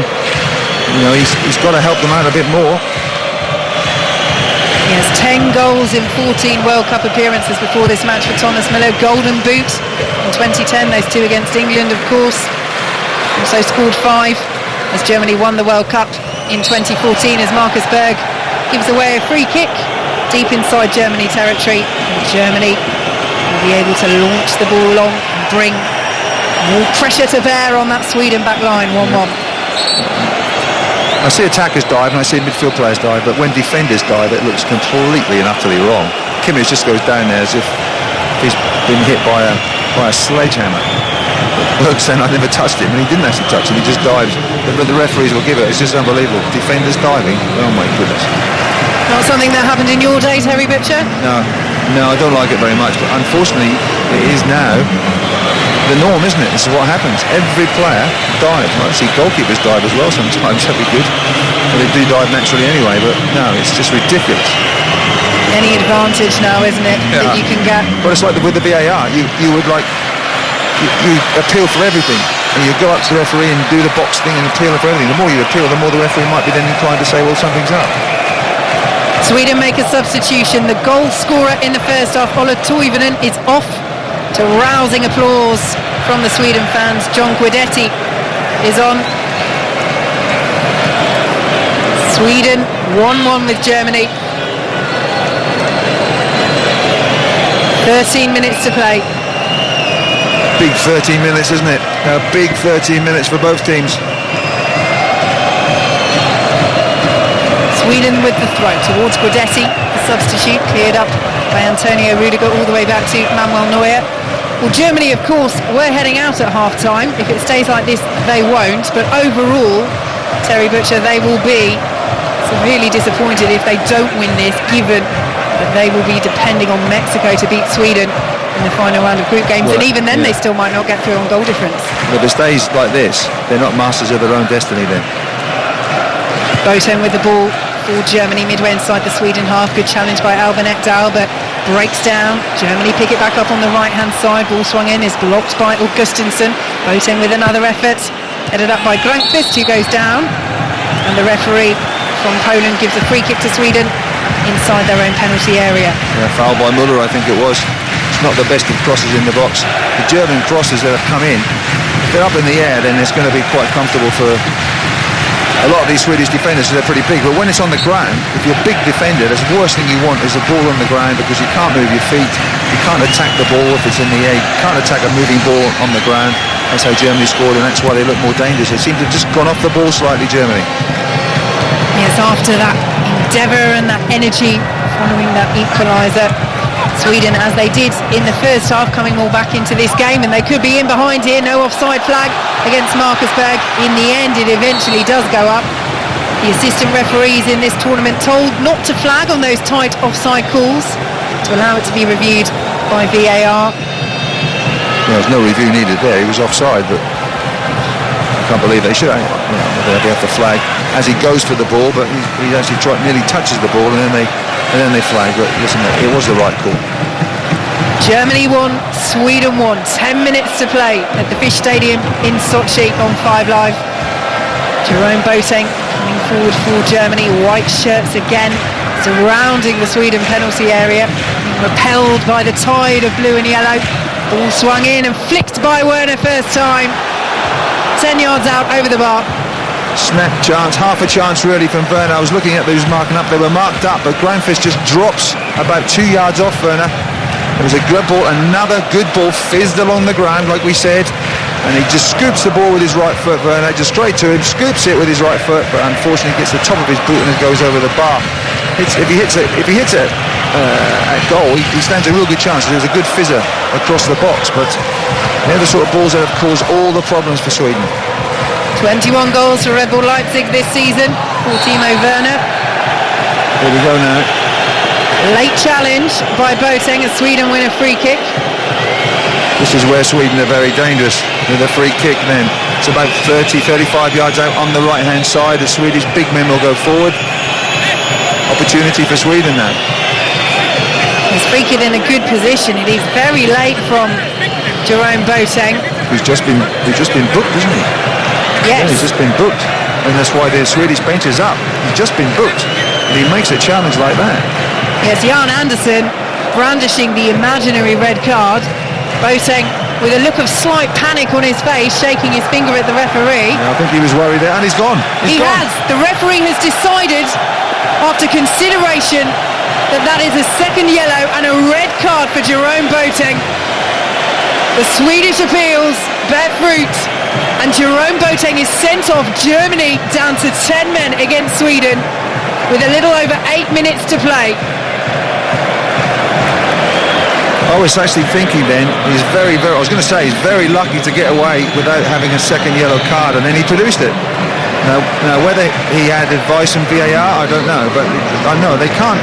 You know, he's got to help them out a bit more. He has 10 goals in 14 World Cup appearances before this match for Thomas Müller. Golden Boot in 2010, those two against England, of course. Also scored 5 as Germany won the World Cup in 2014 as Marcus Berg gives away a free kick deep inside Germany territory. And Germany will be able to launch the ball long and bring more pressure to bear on that Sweden back line. 1-1. I see attackers dive and I see midfield players dive, but when defenders dive, it looks completely and utterly wrong. Kimmich just goes down there as if he's been hit by a sledgehammer. Berg saying I never touched him, and he didn't actually touch him, he just dives. But the referees will give it. It's just unbelievable. Defenders diving, oh my goodness. Not something that happened in your days, Harry Butcher? No, I don't like it very much, but unfortunately it is now the norm, isn't it? This is what happens. Every player dives. I see goalkeepers dive as well sometimes. That'd be good. Well, they do dive naturally anyway, but no, it's just ridiculous. Any advantage now, isn't it, that you can get? But it's like with the VAR. You would like you appeal for everything. and you go up to the referee and do the box thing and appeal for everything. The more you appeal, the more the referee might be then inclined to say, well, something's up. Sweden make a substitution. The goal scorer in the first half, Ola Toivonen, is off, to rousing applause from the Sweden fans. John Guidetti is on. Sweden 1-1 with Germany. 13 minutes to play. Big 13 minutes, isn't it? A big 13 minutes for both teams. Sweden with the throw towards Guidetti. The substitute cleared up by Antonio Rudiger all the way back to Manuel Neuer. Well, Germany, of course, were heading out at half-time. If it stays like this, they won't. But overall, Terry Butcher, they will be severely disappointed if they don't win this, given that they will be depending on Mexico to beat Sweden in the final round of group games. Well, and even then, yeah, they still might not get through on goal difference. If it stays like this, they're not masters of their own destiny then. Boateng with the ball for Germany, midway inside the Sweden half. Good challenge by Albin Ekdal, but breaks down. Germany pick it back up on the right-hand side. Ball swung in, is blocked by Augustinsson. Boateng with another effort, headed up by Granqvist, who goes down. And the referee from Poland gives a free kick to Sweden inside their own penalty area. Yeah, foul by Muller, I think it was. It's not the best of crosses in the box. The German crosses that have come in, if they're up in the air, then it's going to be quite comfortable for a lot of these Swedish defenders, so they're pretty big. But when it's on the ground, if you're a big defender, the worst thing you want is the ball on the ground, because you can't move your feet, you can't attack the ball if it's in the air, you can't attack a moving ball on the ground. That's how Germany scored, and that's why they look more dangerous. They seem to have just gone off the ball slightly, Germany. Yes, after that endeavour and that energy following that equaliser, Sweden, as they did in the first half, coming more back into this game, and they could be in behind here. No offside flag against Marcus Berg. In the end, it eventually does go up. The assistant referees in this tournament told not to flag on those tight offside calls, to allow it to be reviewed by VAR. There's no review needed there. He was offside, but I can't believe they should. They have to flag as he goes for the ball, but he actually nearly touches the ball, and then they flag. But listen, it was the right call. Germany won, Sweden won. 10 minutes to play at the Fish Stadium in Sochi on 5 Live. Jerome Boateng coming forward for Germany. White shirts again surrounding the Sweden penalty area, repelled by the tide of blue and yellow. Ball swung in and flicked by Werner first time. 10 yards out over the bar. Snap chance, half a chance really from Werner. I was looking at those marking up. They were marked up, but Granqvist just drops about 2 yards off Werner. It was a good ball, another good ball, fizzed along the ground like we said, and he just scoops the ball with his right foot. Werner just straight to him, scoops it with his right foot, but unfortunately gets the top of his boot and it goes over the bar. If he hits it at goal, he stands a real good chance. There's a good fizzer across the box, but they're the sort of balls that have caused all the problems for Sweden. 21 goals for Red Bull Leipzig this season for Timo Werner. Here we go now. Late challenge by Boateng as Sweden win a free kick. This is where Sweden are very dangerous with a free kick then. It's about 30-35 yards out on the right hand side. The Swedish big men will go forward. Opportunity for Sweden now. He's free kick in a good position. It is very late from Jerome Boateng. He's just been booked, isn't he? Yes. Yeah, he's just been booked, and that's why the Swedish bench is up. He's just been booked, and he makes a challenge like that. Yes, Jan Andersson brandishing the imaginary red card. Boateng with a look of slight panic on his face, shaking his finger at the referee. Yeah, I think he was worried there, and he's gone. He has. The referee has decided, after consideration, that is a second yellow and a red card for Jerome Boateng. The Swedish appeals bear fruit, and Jerome Boateng is sent off. Germany down to 10 men against Sweden with a little over 8 minutes to play. I was actually thinking then, he's very lucky to get away without having a second yellow card, and then he produced it. Now, whether he had advice from VAR, I don't know, but I know they can't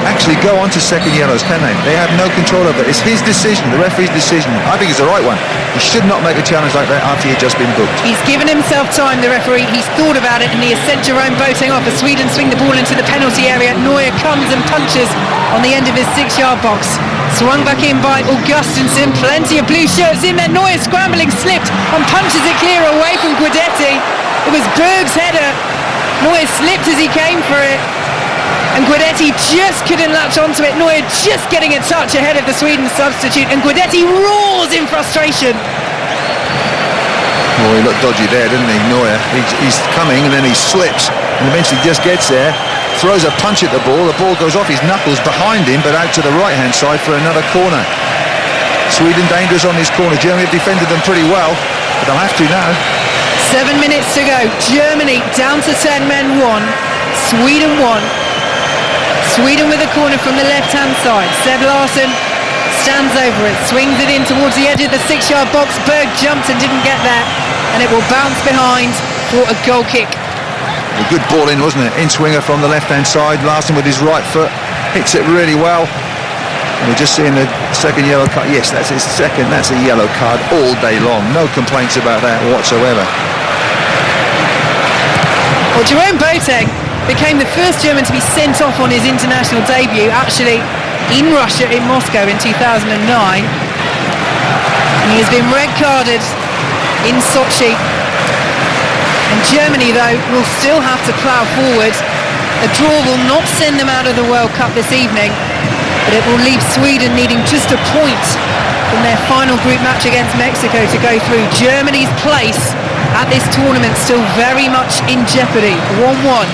actually go on to second yellows, can they? They have no control over it. It's his decision, the referee's decision. I think it's the right one. He should not make a challenge like that after he had just been booked. He's given himself time, the referee. He's thought about it, and he has sent Jerome Boateng off as Sweden swing the ball into the penalty area. Neuer comes and punches on the end of his 6-yard box. Swung back in by Augustinsson. Plenty of blue shirts in there. Neuer scrambling, slipped and punches it clear away from Guidetti. It was Berg's header. Neuer slipped as he came for it, and Guidetti just couldn't latch onto it. Neuer just getting a touch ahead of the Sweden substitute, and Guidetti roars in frustration. Well, he looked dodgy there, didn't he, Neuer? He's coming and then he slips and eventually just gets there, throws a punch at the ball goes off his knuckles behind him but out to the right hand side for another corner. Sweden dangerous on this corner. Germany have defended them pretty well, but they'll have to now. 7 minutes to go. Germany down to 10 men, 1. Sweden 1. Sweden with a corner from the left hand side. Seb Larsson stands over it, swings it in towards the edge of the 6-yard box. Berg jumped and didn't get there, and it will bounce behind for a goal kick. A good ball in, wasn't it? In swinger from the left hand side. Larsson with his right foot hits it really well. And we're just seeing the second yellow card. Yes, that's his second. That's a yellow card all day long. No complaints about that whatsoever. Well, Jerome Boateng became the first German to be sent off on his international debut, actually in Russia, in Moscow in 2009. And he has been red-carded in Sochi. And Germany, though, will still have to plough forward. A draw will not send them out of the World Cup this evening, but it will leave Sweden needing just a point from their final group match against Mexico to go through. Germany's place at this tournament still very much in jeopardy. 1-1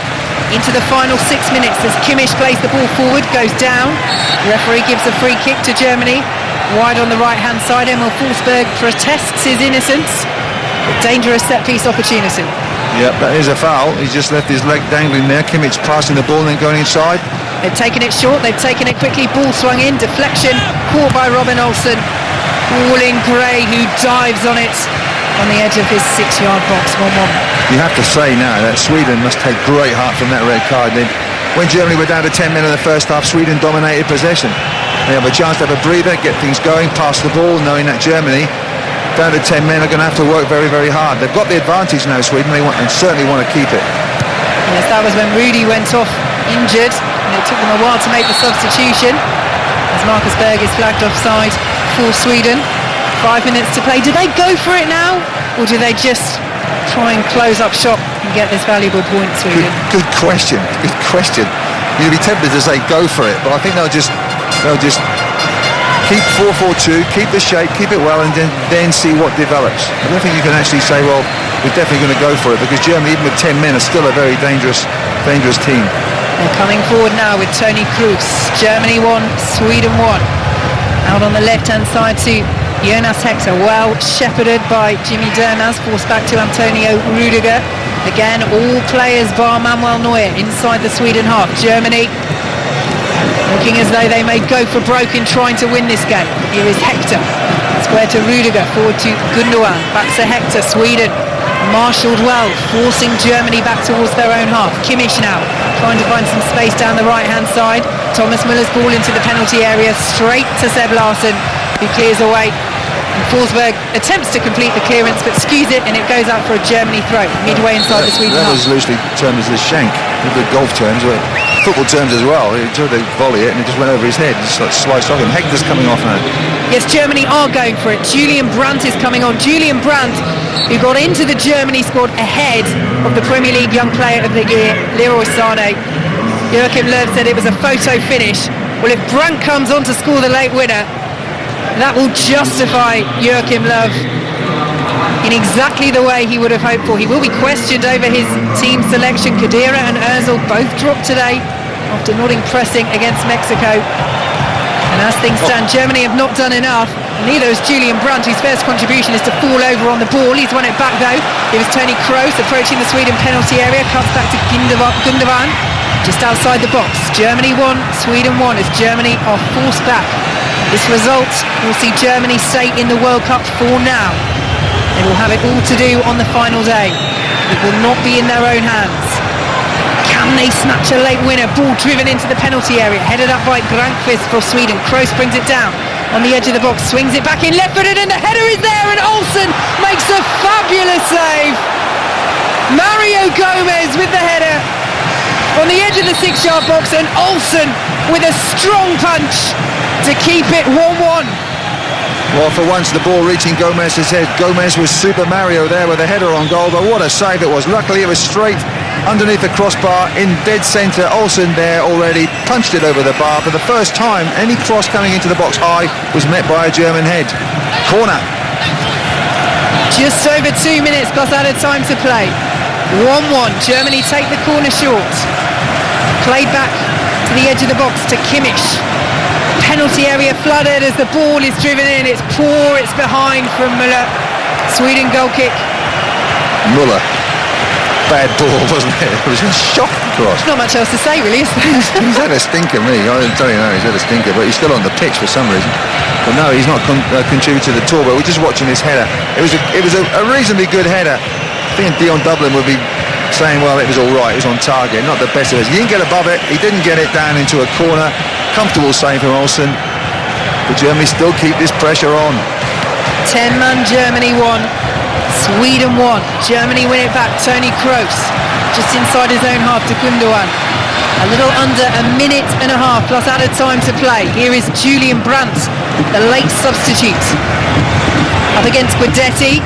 into the final 6 minutes as Kimmich plays the ball forward, goes down. The referee gives a free kick to Germany. Wide on the right-hand side, Emil Forsberg protests his innocence. A dangerous set-piece opportunity. Yep, that is a foul. He's just left his leg dangling there. Kimmich passing the ball and then going inside. They've taken it short, they've taken it quickly. Ball swung in, deflection, caught by Robin Olsen. Ball in Gray, who dives on it on the edge of his 6-yard box. 1-1. You have to say now that Sweden must take great heart from that red card. When Germany were down to 10 men in the first half, Sweden dominated possession. They have a chance to have a breather, get things going, pass the ball, knowing that Germany, down to 10 men, are going to have to work very, very hard. They've got the advantage now, Sweden. They certainly want to keep it. Yes, that was when Rudy went off injured, and it took them a while to make the substitution, as Marcus Berg is flagged offside for Sweden. 5 minutes to play. Do they go for it now, or do they just try and close up shop and get this valuable point, Sweden? Good question. Good question. You'd be tempted to say go for it, but I think they'll just keep 4-4-2, keep the shape, keep it well, and then see what develops. I don't think you can actually say, well, we're definitely going to go for it, because Germany, even with 10 men, are still a very dangerous team. They're coming forward now with Toni Kroos. Germany 1, Sweden 1. Out on the left-hand side to Jonas Hector, well shepherded by Jimmy Dermaz, forced back to Antonio Rudiger. Again, all players bar Manuel Neuer inside the Sweden half. Germany looking as though they may go for broke in trying to win this game. Here is Hector, square to Rudiger, forward to Gundogan, back to Hector. Sweden marshalled well, forcing Germany back towards their own half. Kimmich now trying to find some space down the right-hand side. Thomas Muller's ball into the penalty area, straight to Seb Larsson, who clears away. And Forsberg attempts to complete the clearance, but skews it, and it goes out for a Germany throw midway inside the Sweden half. That was half. loosely termed as a shank, with the golf terms, or football terms as well. He tried to volley it, and it just went over his head, just like sliced off him. Hector's coming off now. Yes, Germany are going for it. Julian Brandt is coming on. Julian Brandt, who got into the Germany squad ahead of the Premier League Young Player of the Year, Leroy Sané. Joachim Löw said it was a photo finish. Well, if Brandt comes on to score the late winner, that will justify Joachim Löw in exactly the way he would have hoped for. He will be questioned over his team selection. Khedira and Ozil both dropped today after not impressing against Mexico. And as things stand, Germany have not done enough. Neither has Julian Brandt, whose first contribution is to fall over on the ball. He's won it back though. It was Toni Kroos approaching the Sweden penalty area. Cuts back to Gundogan, just outside the box. Germany 1, Sweden 1 as Germany are forced back. This result will see Germany stay in the World Cup for now. They will have it all to do on the final day. It will not be in their own hands. Can they snatch a late winner? Ball driven into the penalty area, headed up by Grankvist for Sweden. Kroos brings it down on the edge of the box, swings it back in left-footed, and the header is there, and Olsen makes a fabulous save. Mario Gomez with the header on the edge of the 6-yard box, and Olsen with a strong punch to keep it 1-1. Well, for once the ball reaching Gomez's head. Gomez was Super Mario there with a header on goal, but what a save it was. Luckily it was straight underneath the crossbar in dead centre. Olsen there already punched it over the bar. For the first time, any cross coming into the box high was met by a German head. Corner. Just over 2 minutes plus added time to play. 1-1. Germany take the corner short. Played back to the edge of the box to Kimmich. Penalty area flooded as the ball is driven in. It's poor, it's behind from Müller. Sweden goal kick. Müller. Bad ball, wasn't it? It was a shocking cross. Not much else to say, really, is there? He's had a stinker, me. I didn't tell you now, he's had a stinker, but he's still on the pitch for some reason. But no, he's not contributed at all. But we're just watching this header. It was a reasonably good header. I think Dion Dublin would be saying, well, it was all right, it was on target, not the best of us. He didn't get above it, he didn't get it down into a corner. Comfortable save from Olsen. But Germany still keep this pressure on. 10-man Germany won. Sweden won. Germany win it back. Toni Kroos just inside his own half to Gundogan. A little under a minute and a half plus added time to play. Here is Julian Brandt, the late substitute, up against Guidetti.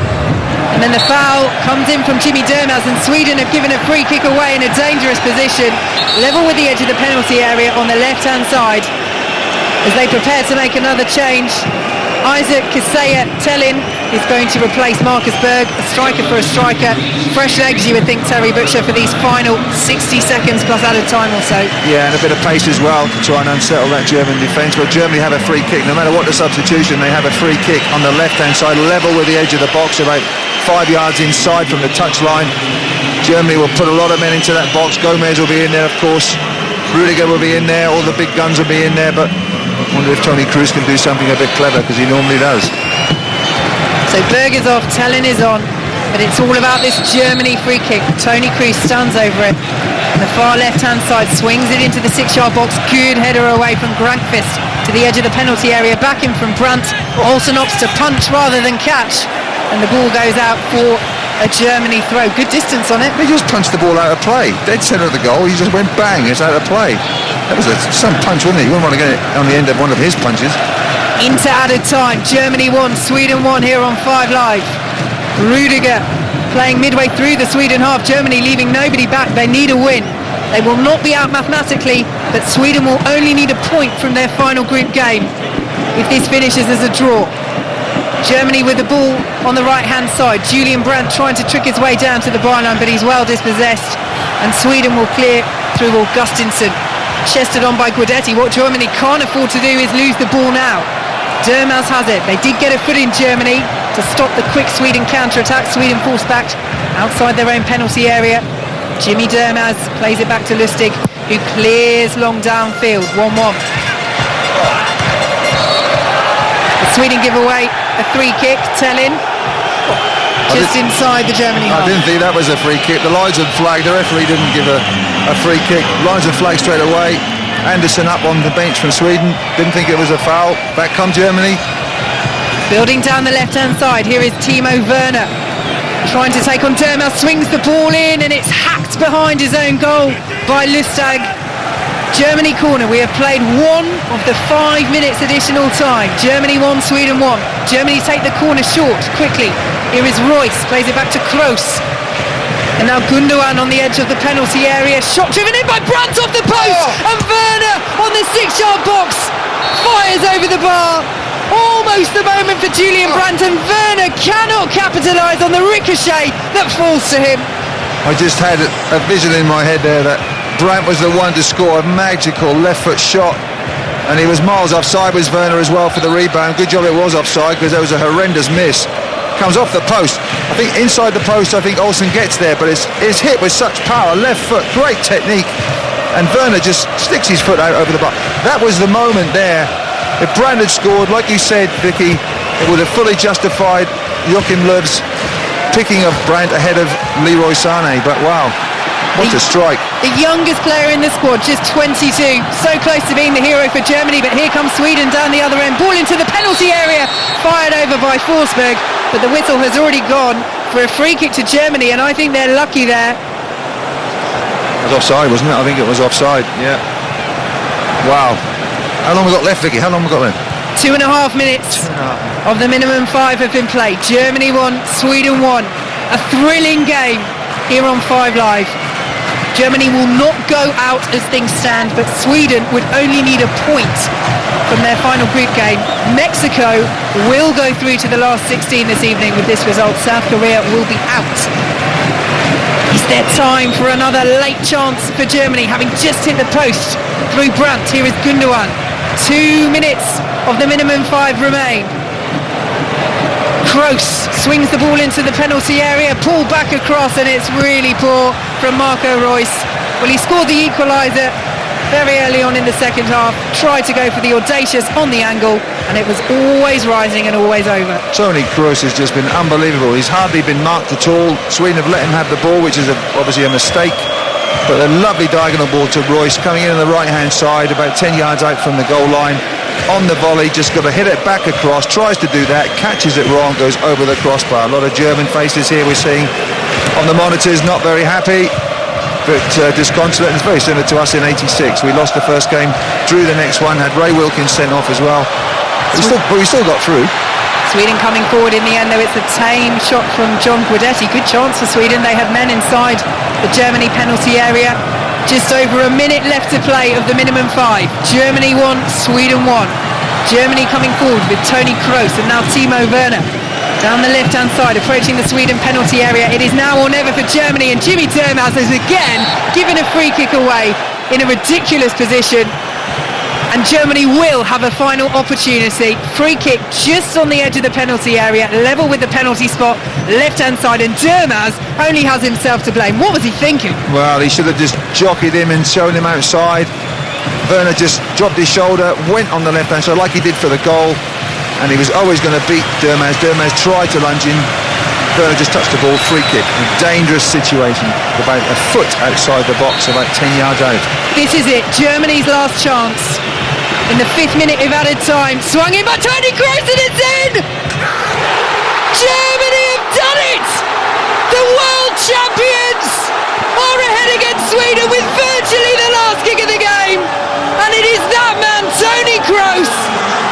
And then the foul comes in from Jimmy Durmaz, and Sweden have given a free kick away in a dangerous position, level with the edge of the penalty area on the left-hand side. As they prepare to make another change, Isaac Kisaya-Tellin is going to replace Marcus Berg, a striker for a striker. Fresh legs, you would think, Terry Butcher, for these final 60 seconds plus added time or so. Yeah, and a bit of pace as well to try and unsettle that German defence. But Germany have a free kick. No matter what the substitution, they have a free kick on the left-hand side, level with the edge of the box, about 5 yards inside from the touchline. Germany will put a lot of men into that box. Gomez will be in there, of course. Rudiger will be in there. All the big guns will be in there. But I wonder if Toni Kroos can do something a bit clever, because he normally does. So Berg is off, Tellin is on, but it's all about this Germany free kick. Toni Kroos stands over it on the far left-hand side, swings it into the 6-yard box. Good header away from Grankvist to the edge of the penalty area, back in from Brandt. Olsen opts to punch rather than catch, and the ball goes out for a Germany throw. Good distance on it. He just punched the ball out of play. Dead centre of the goal, he just went bang, it's out of play. That was some punch, wasn't it? You wouldn't want to get it on the end of one of his punches. Into added time. Germany won, Sweden won here on 5 Live. Rudiger playing midway through the Sweden half. Germany leaving nobody back. They need a win. They will not be out mathematically, but Sweden will only need a point from their final group game if this finishes as a draw. Germany with the ball on the right-hand side. Julian Brandt trying to trick his way down to the byline, but he's well dispossessed. And Sweden will clear through Augustinsson. Chested on by Guidetti. What Germany can't afford to do is lose the ball now. Durmaz has it. They did get a foot in Germany to stop the quick Sweden counter-attack. Sweden forced back outside their own penalty area. Jimmy Durmaz plays it back to Lustig, who clears long downfield. 1-1. The Sweden give away a free kick. Tellin just inside the Germany half. I didn't think that was a free kick. The lines had flagged. The referee didn't give a free kick. Lines had flagged straight away. Anderson up on the bench from Sweden. Didn't think it was a foul. Back come Germany. Building down the left-hand side. Here is Timo Werner trying to take on Durmaz. Swings the ball in, and it's hacked behind his own goal by Lustig. Germany corner. We have played 1 of the 5 minutes additional time. Germany 1, Sweden 1. Germany take the corner short quickly. Here is Royce, plays it back to Kroos. And now Gundogan on the edge of the penalty area. Shot driven in by Brandt off the post. And Werner on the 6-yard box fires over the bar. Almost the moment for Julian Brandt, and Werner cannot capitalise on the ricochet that falls to him. I just had a vision in my head there that Brandt was the one to score a magical left foot shot, and he was miles offside. Was Werner as well for the rebound. Good job it was offside, because there was a horrendous miss. Comes off the post. I think inside the post, I think Olsen gets there, but it's hit with such power. Left foot, great technique, and Werner just sticks his foot out over the bar. That was the moment there. If Brandt had scored, like you said, Vicky, it would have fully justified Joachim Löw's picking of Brandt ahead of Leroy Sané, but wow, what a strike. The youngest player in the squad, just 22, so close to being the hero for Germany, but here comes Sweden down the other end, ball into the penalty area, fired over by Forsberg, but the whistle has already gone for a free kick to Germany, and I think they're lucky there. It was offside, wasn't it? I think it was offside, yeah. Wow. How long have we got left, Vicky? How long have we got left? 2.5 minutes of the minimum 5 have been played. Germany won, Sweden won. A thrilling game here on 5 Live. Germany will not go out as things stand, but Sweden would only need a point from their final group game. Mexico will go through to the last 16 this evening with this result. South Korea will be out. Is there time for another late chance for Germany, having just hit the post through Brandt? Here is Gundogan. 2 minutes of the minimum 5 remain. Kroos swings the ball into the penalty area, pulled back across, and it's really poor from Marco Reus. Well, he scored the equaliser very early on in the second half, tried to go for the audacious on the angle, and it was always rising and always over. Tony Kroos has just been unbelievable. He's hardly been marked at all. Sweden have let him have the ball, which is obviously a mistake. But a lovely diagonal ball to Reus, coming in on the right-hand side, about 10 yards out from the goal line. On the volley, just got to hit it back across, tries to do that, catches it wrong, goes over the crossbar. A lot of German faces here we're seeing on the monitors, not very happy, but disconsolate. It's very similar to us in '86. We lost the first game, drew the next one, had Ray Wilkins sent off as well. But we still got through. Sweden coming forward in the end, though. It's a tame shot from John Guidetti. Good chance for Sweden. They had men inside the Germany penalty area. Just over a minute left to play of the minimum 5. Germany won, Sweden won. Germany coming forward with Tony Kroos and now Timo Werner. Down the left-hand side, approaching the Sweden penalty area. It is now or never for Germany, and Jimmy Durmaz has again given a free kick away in a ridiculous position. And Germany will have a final opportunity. Free kick just on the edge of the penalty area, level with the penalty spot, left-hand side, and Durmaz only has himself to blame. What was he thinking? Well, he should have just jockeyed him and shown him outside. Werner just dropped his shoulder, went on the left-hand side like he did for the goal, and he was always going to beat Durmaz. Durmaz tried to lunge in. Werner just touched the ball, free kick. A dangerous situation, about a foot outside the box, about 10 yards out. This is it, Germany's last chance. In the 5th minute of added time, swung in by Tony Kroos, and it's in! Germany have done it! The world champions are ahead against Sweden with virtually the last kick of the game, and it is that man, Tony Kroos,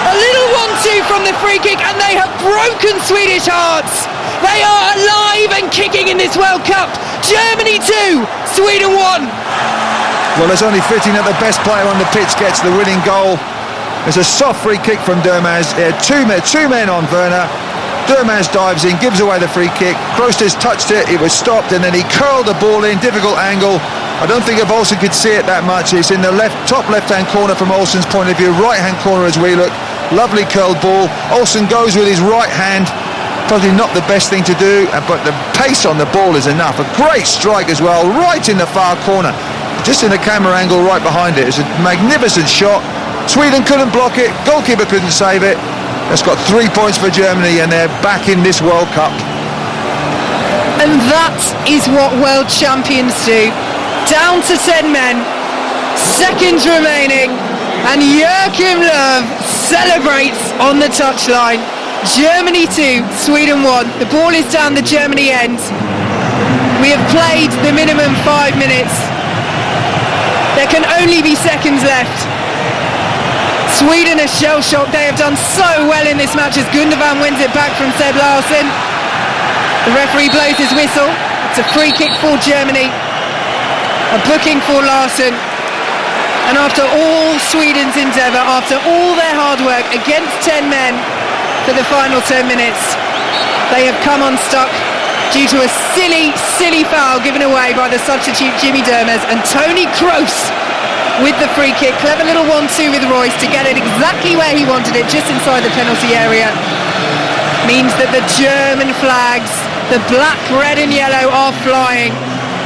a little 1-2 from the free kick, and they have broken Swedish hearts. They are alive and kicking in this World Cup. Germany 2, Sweden 1. Well, it's only fitting that the best player on the pitch gets the winning goal. It's a soft free kick from Durmaz. Two men on Werner. Durmaz dives in, gives away the free kick. Kroos just touched it, it was stopped, and then he curled the ball in, difficult angle. I don't think if Olsen could see it that much. It's in the top left-hand corner from Olsen's point of view, right-hand corner as we look. Lovely curled ball. Olsen goes with his right hand. Probably not the best thing to do, but the pace on the ball is enough. A great strike as well, right in the far corner. Just in the camera angle right behind it. It's a magnificent shot. Sweden couldn't block it, goalkeeper couldn't save it. That's got 3 points for Germany, and they're back in this World Cup. And that is what world champions do. Down to 10 men, seconds remaining, and Joachim Löw celebrates on the touchline. Germany 2, Sweden 1. The ball is down the Germany end. We have played the minimum 5 minutes. There can only be seconds left. Sweden are shell-shocked. They have done so well in this match as Gundogan wins it back from Seb Larsson. The referee blows his whistle. It's a free kick for Germany. A booking for Larsson. And after all Sweden's endeavour, after all their hard work against 10 men for the final 10 minutes, they have come unstuck due to a silly foul given away by the substitute Jimmy Durmaz, and Tony Kroos with the free kick. Clever little 1-2 with Reus to get it exactly where he wanted it, just inside the penalty area. Means that the German flags, the black, red and yellow, are flying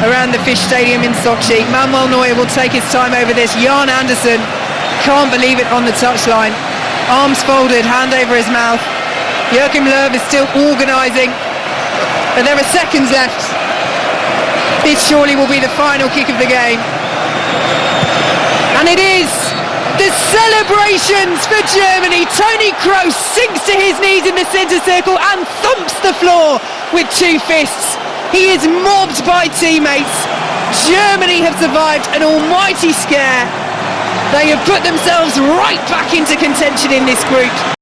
around the Fish Stadium in Sochi. Manuel Neuer will take his time over this. Jan Andersen can't believe it on the touchline. Arms folded, hand over his mouth. Joachim Löw is still organising. But there are seconds left. This surely will be the final kick of the game. And it is! The celebrations for Germany. Toni Kroos sinks to his knees in the centre circle and thumps the floor with 2 fists. He is mobbed by teammates. Germany have survived an almighty scare. They have put themselves right back into contention in this group.